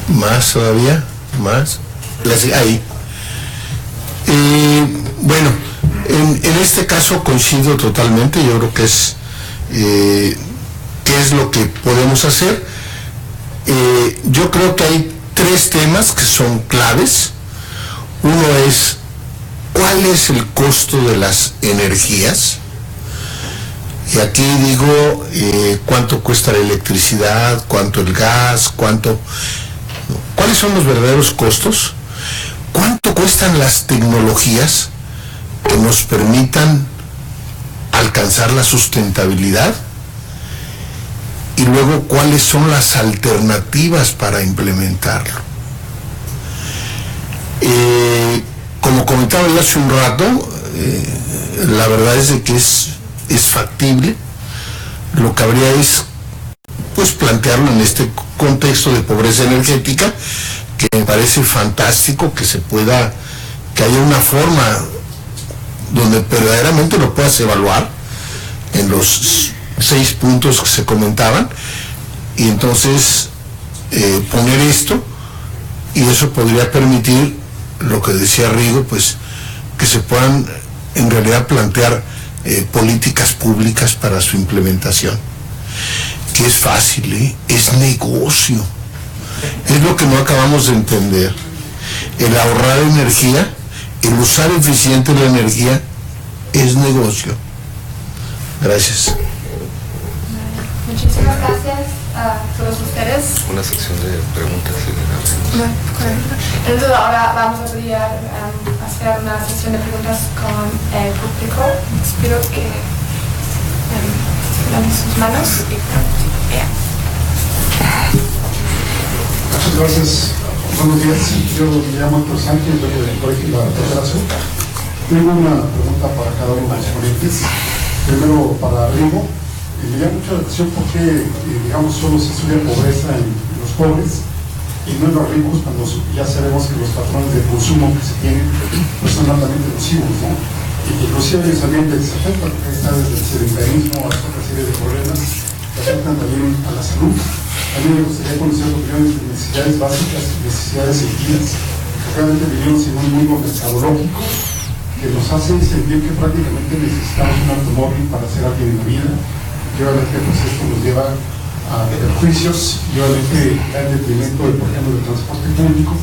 Más todavía, más. Ahí. Bueno, en este caso coincido totalmente. Yo creo que es qué es lo que podemos hacer. Yo creo que hay tres temas que son claves. Uno es cuál es el costo de las energías, y aquí digo cuánto cuesta la electricidad, cuánto el gas, cuáles son los verdaderos costos, cuánto cuestan las tecnologías que nos permitan alcanzar la sustentabilidad, y luego cuáles son las alternativas para implementarlo. Como comentaba yo hace un rato, la verdad es de que es factible. Lo que habría es pues plantearlo en este contexto de pobreza energética, que me parece fantástico que haya una forma donde verdaderamente lo puedas evaluar en los 6 puntos que se comentaban, y entonces poner esto, y eso podría permitir lo que decía Rigo, pues que se puedan en realidad plantear políticas públicas para su implementación. que es fácil, es negocio. Es lo que no acabamos de entender. El ahorrar energía, el usar eficiente la energía, es negocio. Gracias. Muchísimas gracias a todos ustedes. Una sección de preguntas generales. Entonces ahora vamos a poder hacer una sesión de preguntas con el público. Les pido que levanten sus manos y vean. Muchas gracias. Buenos días. Yo me llamo Héctor Sánchez, dueño del Colegio La Tercera Sur. Tengo una pregunta para cada uno de los ponentes. Primero para Rigo. Me llama mucho la atención porque, digamos, solo se estudia pobreza en los pobres y no en los ricos, cuando ya sabemos que los patrones de consumo que se tienen pues son altamente nocivos, ¿no? Y inclusive ellos también les afectan, porque está desde el sedentarismo hasta otra serie de problemas que afectan también a la salud. A mí me gustaría conocer opiniones de necesidades básicas, necesidades seguidas, que realmente vivimos en un mundo mercadológico que nos hace sentir que prácticamente necesitamos un automóvil para hacer alguien en la vida. Y obviamente pues esto nos lleva a perjuicios y obviamente al detrimento, por ejemplo, del transporte público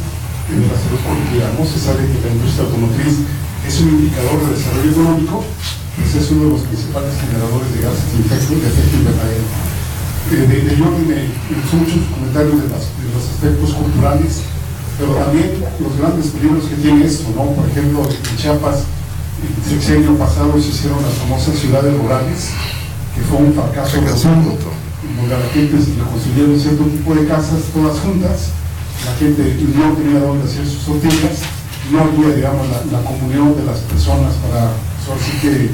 y de la salud pública. No se sabe que la industria automotriz es un indicador de desarrollo económico, pues es uno de los principales generadores de gases de efecto invernadero. De ello me gustó mucho sus comentarios de los aspectos culturales, pero también los grandes peligros que tiene esto, ¿no? Por ejemplo, en Chiapas, el sexenio pasado se hicieron las famosas ciudades rurales, que fue un fracaso rotundo, donde la gente se construyeron cierto tipo de casas todas juntas, la gente no tenía dónde hacer sus tortillas, no había, digamos, la comunión de las personas para así que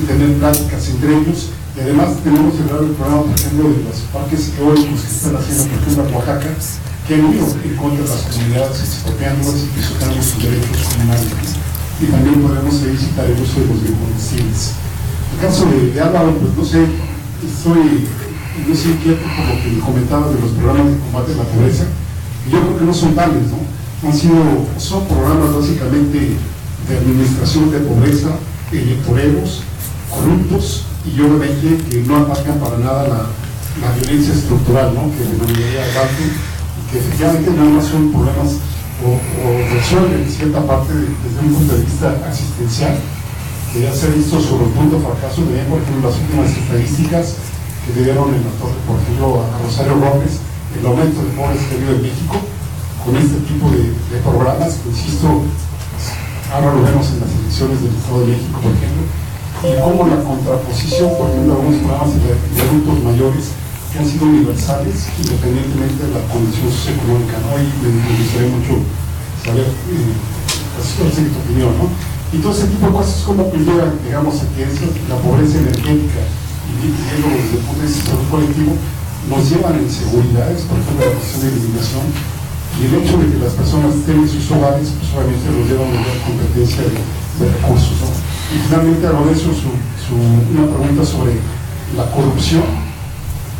tener pláticas entre ellos, y además tenemos el grave problema, por ejemplo, de los parques eólicos que están haciendo, por ejemplo, en Oaxaca, que han ido en contra de las comunidades, expropiándolas y pisotando sus derechos comunales. Y también podemos citar el uso de los biocombustibles. En el caso de Álvaro, pues no sé, estoy inquieto por lo que comentaba de los programas de combate a la pobreza. Y yo creo que no son tales, ¿no? Son programas básicamente de administración de pobreza, electoreros, corruptos, y obviamente que no atacan para nada la violencia estructural, ¿no? Que denominaría debate, y que efectivamente nada más son problemas o resuelven cierta parte desde un punto de vista asistencial, que ya se ha visto sobre el punto de fracaso. Veían, por ejemplo, las últimas estadísticas que le dieron en la torre, por ejemplo, a Rosario Robles, el aumento de pobres que ha habido en México, con este tipo de programas, que insisto, ahora lo vemos en las elecciones del Estado de México, por ejemplo, y cómo la contraposición, por ejemplo, de algunos programas de adultos mayores que han sido universales, independientemente de la condición socioeconómica, ¿no? Y me gustaría mucho saber tu opinión, ¿no? Y todo ese tipo de cosas, como llegan, digamos, a que la pobreza energética y viendo desde el punto de vista colectivo, nos llevan a inseguridades, por ejemplo, la cuestión de eliminación, y el hecho de que las personas estén en sus hogares, pues obviamente los lleva a una competencia de recursos, ¿no? Y finalmente, a lo de eso, una pregunta sobre la corrupción,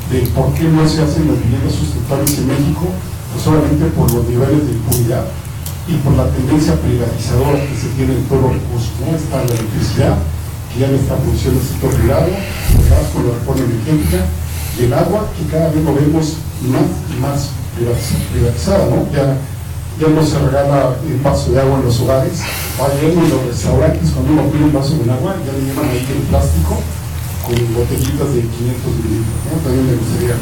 de por qué no se hacen las viviendas sustentables en México, pues solamente por los niveles de impunidad y por la tendencia privatizadora que se tiene en todos los recursos, ¿no? Está la electricidad, que ya no está produciendo el sector privado, el gas con la reforma energética, y el agua, que cada vez lo vemos más y más privatizada, ¿no? Ya no se regala el vaso de agua en los hogares, vayan en los restaurantes, cuando uno pide un vaso con agua, ya le llevan ahí el plástico con botellitas de 500 mililitros, ¿no? También me gustaría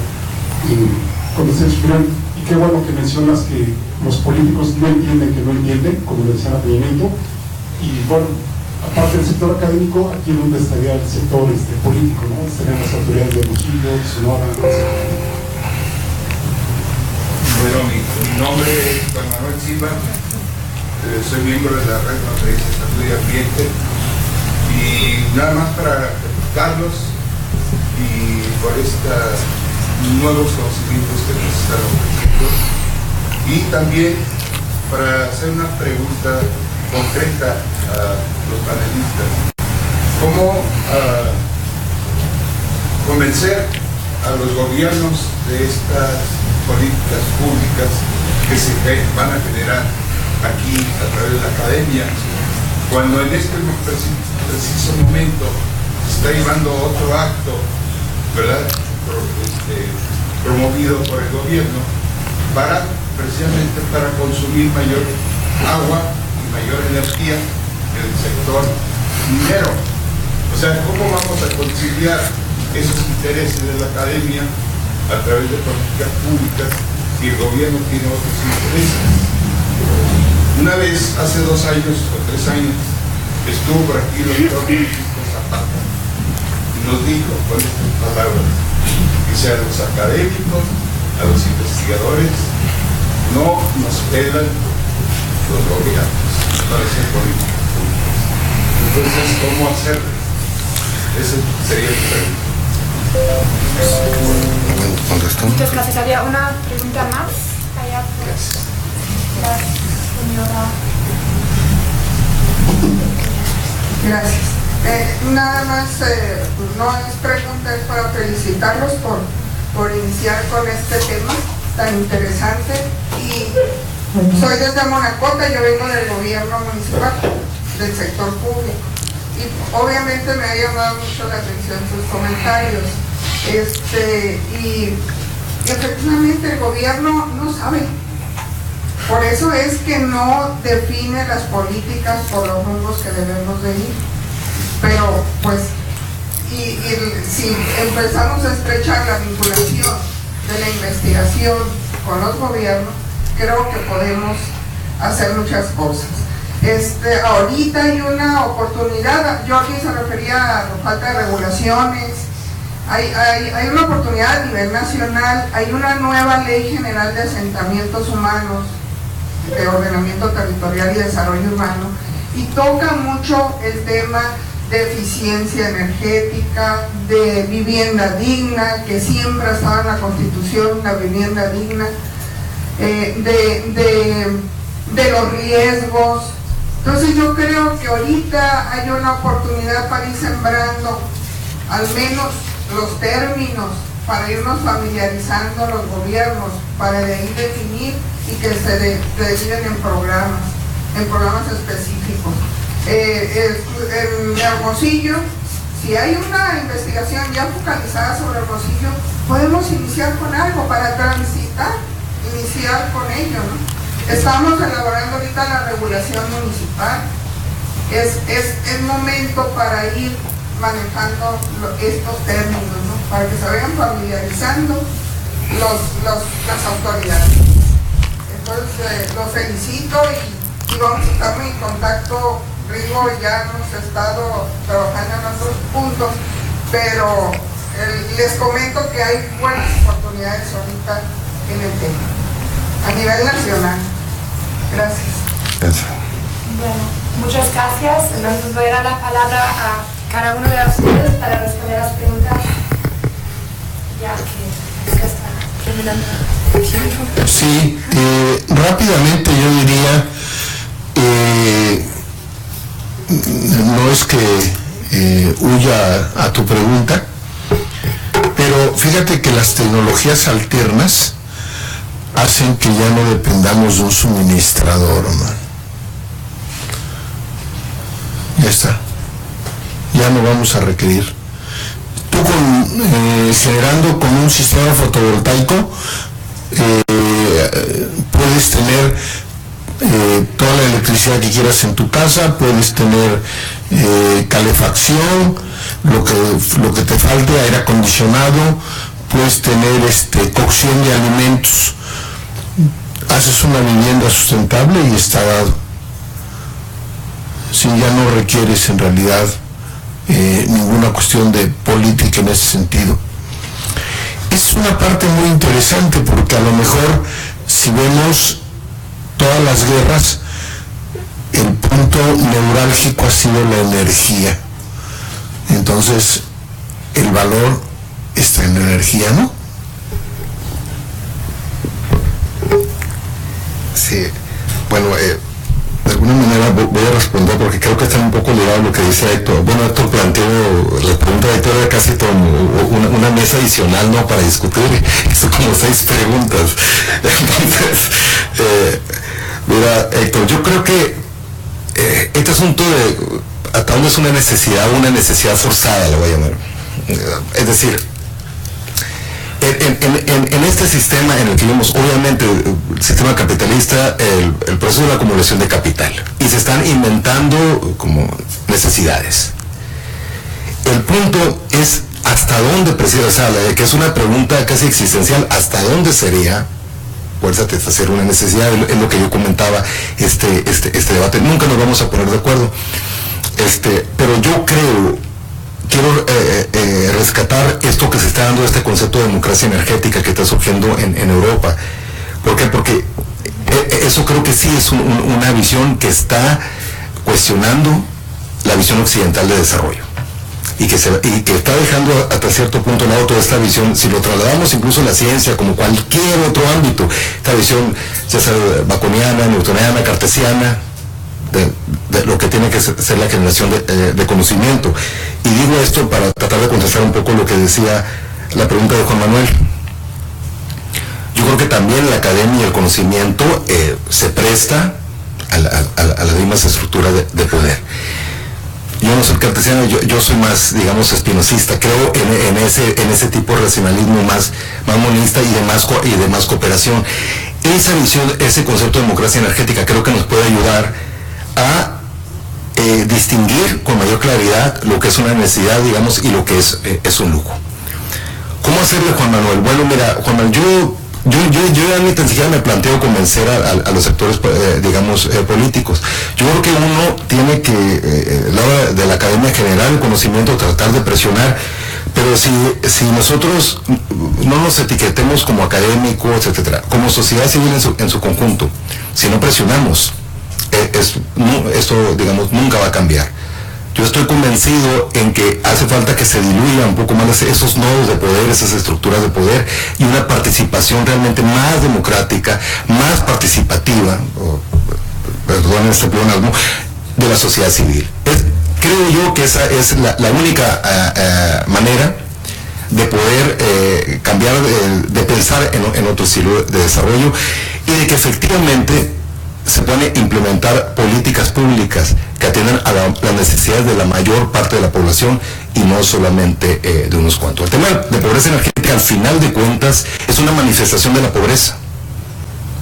conocer su opinión. Y qué bueno que mencionas que los políticos no entienden que no entienden, como le decían a Peña Nieto. Y bueno, aparte del sector académico, aquí donde estaría el sector político, ¿no? Estarían las autoridades de Hermosillo, Sonora, etc. Bueno, mi nombre es Juan Manuel Silva, soy miembro de la Red Nacional de Salud y Ambiente, y nada más para felicitarlos y por estos nuevos conocimientos que nos están ofreciendo, y también para hacer una pregunta concreta a los panelistas. ¿Cómo convencer a los gobiernos de estas políticas públicas que se van a generar aquí a través de la academia, cuando en este preciso momento se está llevando otro acto, ¿verdad?, promovido por el gobierno precisamente para consumir mayor agua y mayor energía en el sector minero. O sea, ¿cómo vamos a conciliar esos intereses de la academia a través de políticas públicas si el gobierno tiene otros intereses? Una vez, hace 2 años o 3 años, estuvo por aquí el doctor Francisco Zapata y nos dijo con estas palabras, dice: a los académicos, a los investigadores, no nos pelan los gobiernos para hacer políticas públicas. Entonces, ¿cómo hacerlo? Ese sería el pregunta. Muchas gracias. Había una pregunta más allá por la señora. Gracias. Nada más, no es pregunta, es para felicitarlos por iniciar con este tema tan interesante. Y soy desde Monacota, yo vengo del gobierno municipal, del sector público. Y obviamente me ha llamado mucho la atención sus comentarios. Y efectivamente el gobierno no sabe. Por eso es que no define las políticas por los rumbos que debemos de ir. Pero pues, si empezamos a estrechar la vinculación de la investigación con los gobiernos, creo que podemos hacer muchas cosas. Ahorita hay una oportunidad, yo aquí se refería a la falta de regulaciones, hay una oportunidad a nivel nacional, hay una nueva ley general de asentamientos humanos, de ordenamiento territorial y desarrollo urbano, y toca mucho el tema de eficiencia energética, de vivienda digna, que siempre ha estado en la Constitución, la vivienda digna, de los riesgos. Entonces yo creo que ahorita hay una oportunidad para ir sembrando al menos los términos, para irnos familiarizando los gobiernos, para de ahí definir y que se deciden en programas específicos. En Hermosillo, si hay una investigación ya focalizada sobre Hermosillo, podemos iniciar con algo para transitar, iniciar con ello, ¿no? Estamos elaborando ahorita la regulación municipal. Es momento para ir manejando estos términos, ¿no? Para que se vayan familiarizando las autoridades. Entonces, los felicito y vamos a estar en contacto. Rigo ya hemos estado trabajando en otros puntos, pero les comento que hay buenas oportunidades ahorita en el tema, a nivel nacional. Gracias. Bueno, muchas gracias. Entonces voy a dar la palabra a cada uno de ustedes para responder las preguntas, ya que está terminando. Sí, rápidamente yo diría, no es que huya a tu pregunta, pero fíjate que las tecnologías alternas hacen que ya no dependamos de un suministrador, man. Ya está. Ya no vamos a requerir. Tú generando con un sistema fotovoltaico puedes tener toda la electricidad que quieras en tu casa, puedes tener calefacción, lo que te falte, aire acondicionado, puedes tener cocción de alimentos. Haces una vivienda sustentable y está dado. Si ya no requieres en realidad ninguna cuestión de política en ese sentido. Es una parte muy interesante porque a lo mejor si vemos todas las guerras, el punto neurálgico ha sido la energía. Entonces el valor está en la energía, ¿no? Sí, bueno, de alguna manera voy a responder porque creo que está un poco ligado a lo que dice Héctor. Bueno, Héctor planteó, la pregunta de Héctor era casi como una mesa adicional, ¿no?, para discutir, hizo como 6 preguntas. Entonces, mira, Héctor, yo creo que este asunto de hasta dónde es una necesidad forzada, lo voy a llamar. Es decir, en este sistema en el que vivimos, obviamente, el sistema capitalista, el proceso de la acumulación de capital, y se están inventando como necesidades. El punto es hasta dónde precisa, o sea, que es una pregunta casi existencial, hasta dónde sería poder satisfacer una necesidad, es lo que yo comentaba, este debate. Nunca nos vamos a poner de acuerdo, pero yo quiero rescatar esto que se está dando, este concepto de democracia energética que está surgiendo en Europa. ¿Por qué? Porque eso creo que sí es una visión que está cuestionando la visión occidental de desarrollo y que está dejando hasta cierto punto lado toda esta visión. Si lo trasladamos incluso a la ciencia, como cualquier otro ámbito, esta visión ya sea baconiana, newtoniana, cartesiana, de lo que tiene que ser la generación de conocimiento. Y digo esto para tratar de contestar un poco lo que decía la pregunta de Juan Manuel. Yo creo que también la academia y el conocimiento se presta a las mismas estructuras de poder. Yo no soy cartesiano, yo soy más, digamos, espinosista. Creo en ese tipo de racionalismo más monista y de más cooperación. Esa visión, ese concepto de democracia energética creo que nos puede ayudar a distinguir con mayor claridad lo que es una necesidad, digamos, y lo que es un lujo. ¿Cómo hacerle, Juan Manuel? Bueno, mira, Juan Manuel, yo ya ni tan siquiera me planteo convencer a los sectores, digamos, políticos. Yo creo que uno tiene que, de la academia general, el conocimiento, tratar de presionar, pero si nosotros no nos etiquetemos como académicos, etcétera, como sociedad civil en su conjunto, si no presionamos, esto, digamos, nunca va a cambiar. Yo estoy convencido en que hace falta que se diluyan un poco más esos nodos de poder, esas estructuras de poder, y una participación realmente más democrática, más participativa, perdón este pleonasmo, de la sociedad civil. Creo yo que esa es la única manera de poder cambiar, de pensar en otro estilo de desarrollo, y de que efectivamente se pueden implementar políticas públicas que atiendan a las necesidades de la mayor parte de la población y no solamente de unos cuantos. El tema de pobreza energética, al final de cuentas, es una manifestación de la pobreza.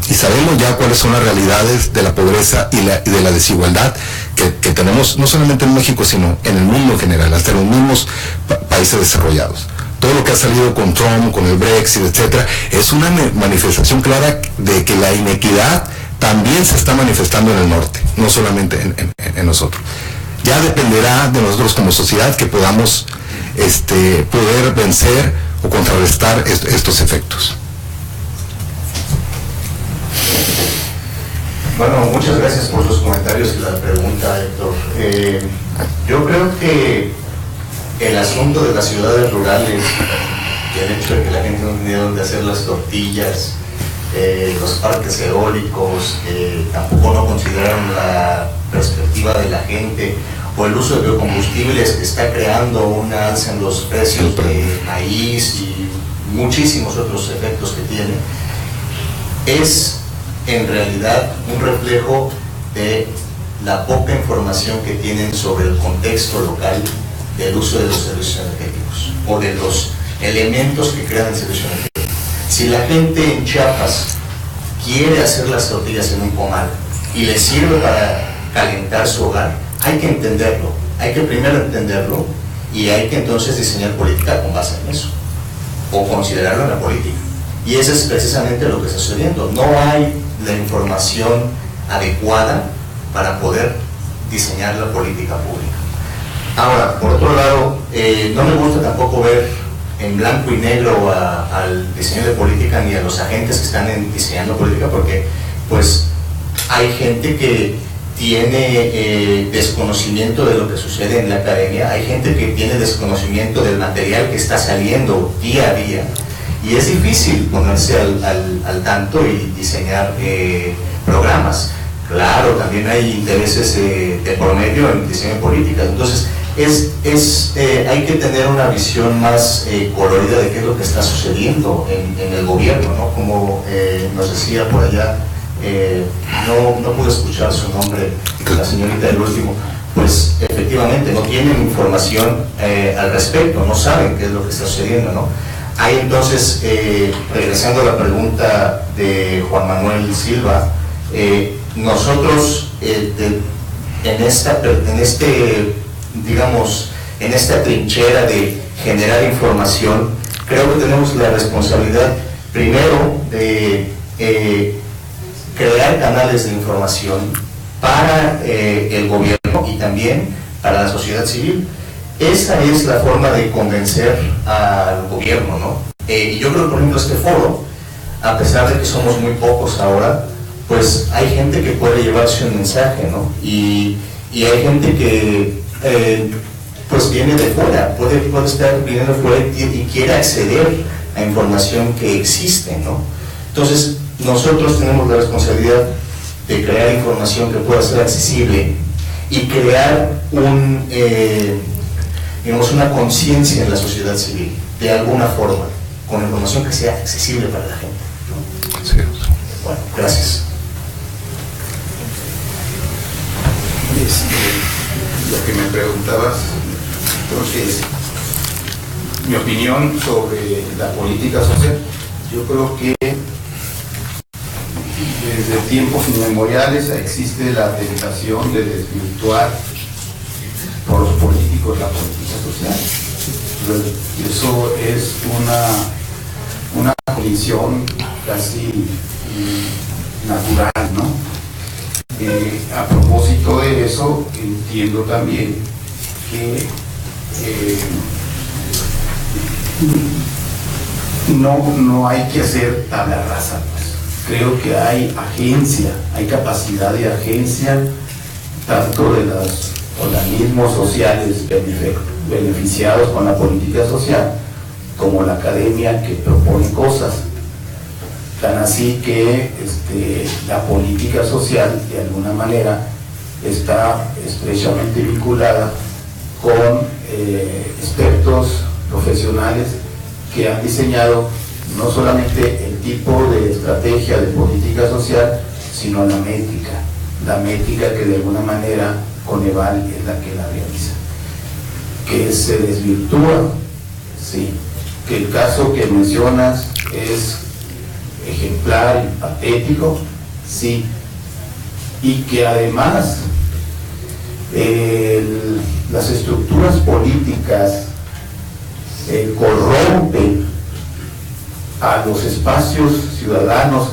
Y sabemos ya cuáles son las realidades de la pobreza y de la desigualdad que tenemos, no solamente en México, sino en el mundo en general, hasta en los mismos países desarrollados. Todo lo que ha salido con Trump, con el Brexit, etcétera, es una manifestación clara de que la inequidad también se está manifestando en el norte, no solamente en nosotros. Ya dependerá de nosotros como sociedad que podamos poder vencer o contrarrestar estos efectos. Bueno, muchas gracias por los comentarios y la pregunta, Héctor. Yo creo que el asunto de las ciudades rurales y el hecho de que la gente no tiene dónde hacer las tortillas, los parques eólicos, tampoco no consideraron la perspectiva de la gente, o el uso de biocombustibles que está creando una alza en los precios de maíz y muchísimos otros efectos que tiene, es en realidad un reflejo de la poca información que tienen sobre el contexto local del uso de los servicios energéticos o de los elementos que crean el servicio energético. Si la gente en Chiapas quiere hacer las tortillas en un comal y le sirve para calentar su hogar, hay que entenderlo, hay que primero entenderlo y hay que entonces diseñar política con base en eso o considerarlo en la política. Y eso es precisamente lo que está sucediendo. No hay la información adecuada para poder diseñar la política pública. Ahora, por otro lado, no me gusta tampoco ver en blanco y negro al diseño de política ni a los agentes que están diseñando política, porque pues hay gente que tiene desconocimiento de lo que sucede en la academia, hay gente que tiene desconocimiento del material que está saliendo día a día, y es difícil ponerse al tanto y diseñar programas. Claro, también hay intereses de por medio en el diseño de políticas, entonces hay que tener una visión más colorida de qué es lo que está sucediendo en el gobierno, ¿no? Como nos decía por allá, no pude escuchar su nombre, la señorita del último, pues efectivamente no tienen información al respecto, no saben qué es lo que está sucediendo, ¿no? Hay entonces, regresando a la pregunta de Juan Manuel Silva, nosotros en esta trinchera de generar información, creo que tenemos la responsabilidad primero de crear canales de información para el gobierno y también para la sociedad civil. Esa es la forma de convencer al gobierno, ¿no? Y yo creo que, por ejemplo, este foro, a pesar de que somos muy pocos ahora, pues hay gente que puede llevarse un mensaje, ¿no? Y hay gente que pues viene de fuera, puede estar viniendo de fuera y quiere acceder a información que existe, ¿no? Entonces, nosotros tenemos la responsabilidad de crear información que pueda ser accesible y crear una conciencia en la sociedad civil, de alguna forma, con información que sea accesible para la gente, ¿no? Sí. Bueno, gracias. Lo que me preguntabas, entonces, mi opinión sobre la política social, yo creo que desde tiempos inmemoriales existe la tentación de desvirtuar por los políticos la política social. Eso es una condición casi natural, ¿no? A propósito de eso, entiendo también que no hay que hacer tabla rasa, pues. Creo que hay agencia, hay capacidad de agencia tanto de los organismos sociales beneficiados con la política social como la academia que propone cosas. Tan así que la política social de alguna manera está estrechamente vinculada con expertos profesionales que han diseñado no solamente el tipo de estrategia de política social, sino la métrica que de alguna manera Coneval es la que la realiza. Que se desvirtúa, sí, que el caso que mencionas es ejemplar y patético, sí, y que además las estructuras políticas corrompen a los espacios ciudadanos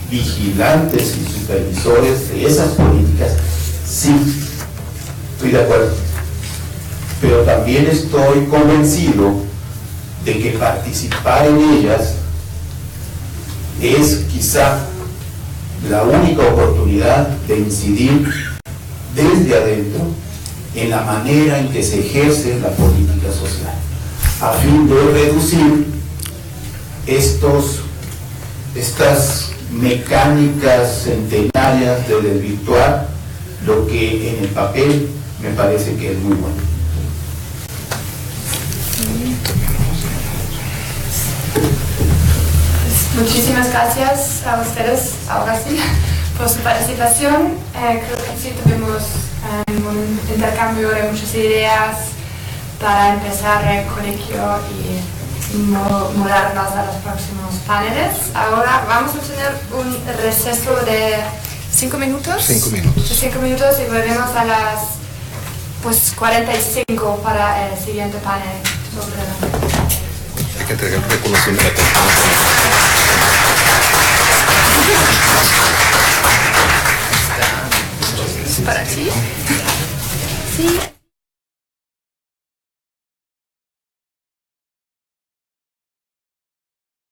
vigilantes y supervisores de esas políticas, sí, estoy de acuerdo, pero también estoy convencido de que participar en ellas es quizá la única oportunidad de incidir desde adentro en la manera en que se ejerce la política social, a fin de reducir estas mecánicas centenarias de desvirtuar lo que en el papel me parece que es muy bueno. Muchísimas gracias a ustedes, ahora sí, por su participación. Creo que sí tuvimos un intercambio de muchas ideas para empezar el colegio y mudarnos a los próximos paneles. Ahora vamos a tener un receso de 5 minutos. 5 minutos. 5 minutos y volvemos a las 45 para el siguiente panel. Hay que entregar el reconocimiento. ¿Para ti? Sí.